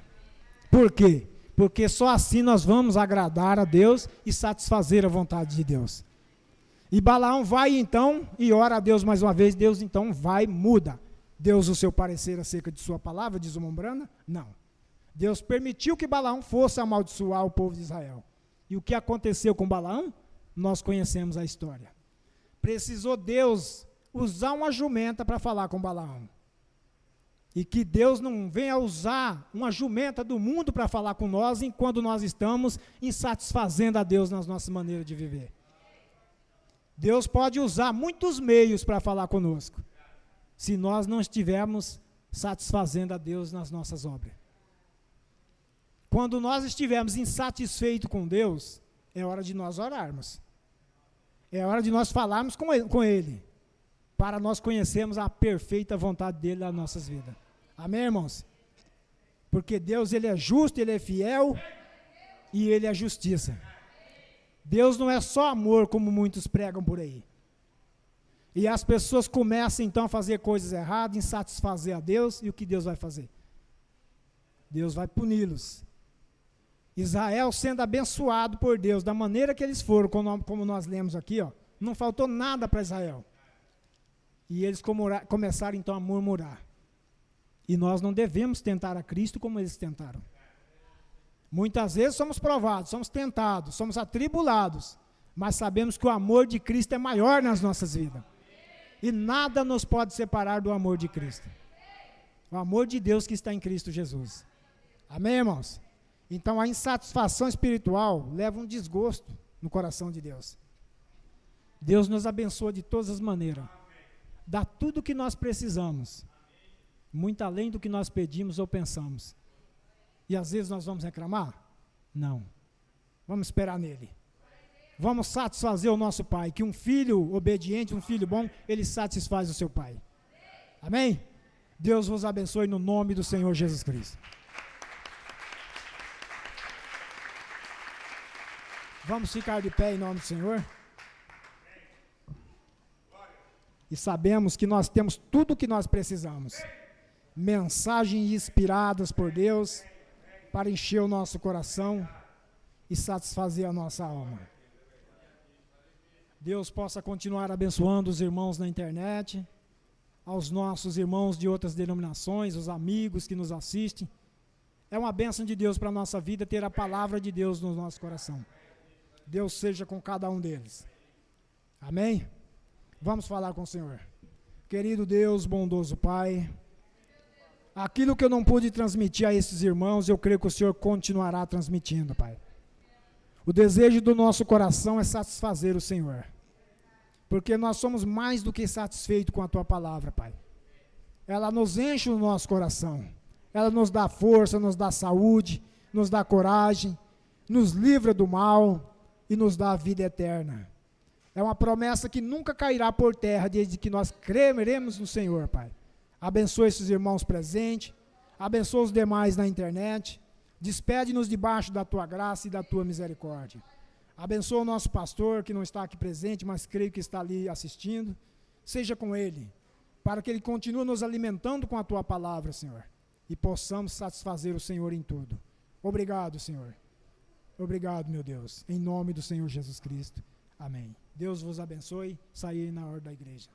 Por quê? Porque só assim nós vamos agradar a Deus e satisfazer a vontade de Deus. E Balaão vai então e ora a Deus mais uma vez. Deus então vai, muda. Deus o seu parecer acerca de sua palavra, diz o Mombrana? Não. Deus permitiu que Balaão fosse amaldiçoar o povo de Israel. E o que aconteceu com Balaão? Nós conhecemos a história. Precisou Deus usar uma jumenta para falar com Balaão. E que Deus não venha usar uma jumenta do mundo para falar com nós enquanto nós estamos insatisfazendo a Deus nas nossas maneiras de viver. Deus pode usar muitos meios para falar conosco, se nós não estivermos satisfazendo a Deus nas nossas obras. Quando nós estivermos insatisfeitos com Deus, é hora de nós orarmos. É hora de nós falarmos com Ele, para nós conhecermos a perfeita vontade dEle nas nossas vidas. Amém, irmãos? Porque Deus, ele é justo, ele é fiel e ele é justiça. Deus não é só amor, como muitos pregam por aí. E as pessoas começam então a fazer coisas erradas, insatisfazer a Deus, e o que Deus vai fazer? Deus vai puni-los. Israel sendo abençoado por Deus, da maneira que eles foram, como nós lemos aqui, ó, não faltou nada para Israel. E eles começaram então a murmurar. E nós não devemos tentar a Cristo como eles tentaram. Muitas vezes somos provados, somos tentados, somos atribulados, mas sabemos que o amor de Cristo é maior nas nossas vidas. E nada nos pode separar do amor de Cristo. O amor de Deus que está em Cristo Jesus. Amém, irmãos? Então a insatisfação espiritual leva um desgosto no coração de Deus. Deus nos abençoa de todas as maneiras. Dá tudo o que nós precisamos. Muito além do que nós pedimos ou pensamos. E às vezes nós vamos reclamar? Não. Vamos esperar nele. Vamos satisfazer o nosso pai. Que um filho obediente, um filho bom, ele satisfaz o seu pai. Amém? Deus vos abençoe no nome do Senhor Jesus Cristo. Vamos ficar de pé em nome do Senhor. E sabemos que nós temos tudo o que nós precisamos. Mensagens inspiradas por Deus para encher o nosso coração e satisfazer a nossa alma. Deus possa continuar abençoando os irmãos na internet, aos nossos irmãos de outras denominações, os amigos que nos assistem. É uma bênção de Deus para a nossa vida ter a palavra de Deus no nosso coração. Deus seja com cada um deles. Amém? Vamos falar com o Senhor. Querido Deus, bondoso Pai, aquilo que eu não pude transmitir a esses irmãos, eu creio que o Senhor continuará transmitindo, Pai. O desejo do nosso coração é satisfazer o Senhor, porque nós somos mais do que satisfeitos com a Tua palavra, Pai. Ela nos enche o nosso coração, ela nos dá força, nos dá saúde, nos dá coragem, nos livra do mal e nos dá a vida eterna. É uma promessa que nunca cairá por terra, desde que nós creremos no Senhor, Pai. Abençoa esses irmãos presentes, abençoa os demais na internet, despede-nos debaixo da Tua graça e da Tua misericórdia. Abençoa o nosso pastor, que não está aqui presente, mas creio que está ali assistindo. Seja com ele, para que ele continue nos alimentando com a Tua palavra, Senhor, e possamos satisfazer o Senhor em tudo. Obrigado, Senhor. Obrigado, meu Deus. Em nome do Senhor Jesus Cristo. Amém. Deus vos abençoe. Saí na hora da igreja.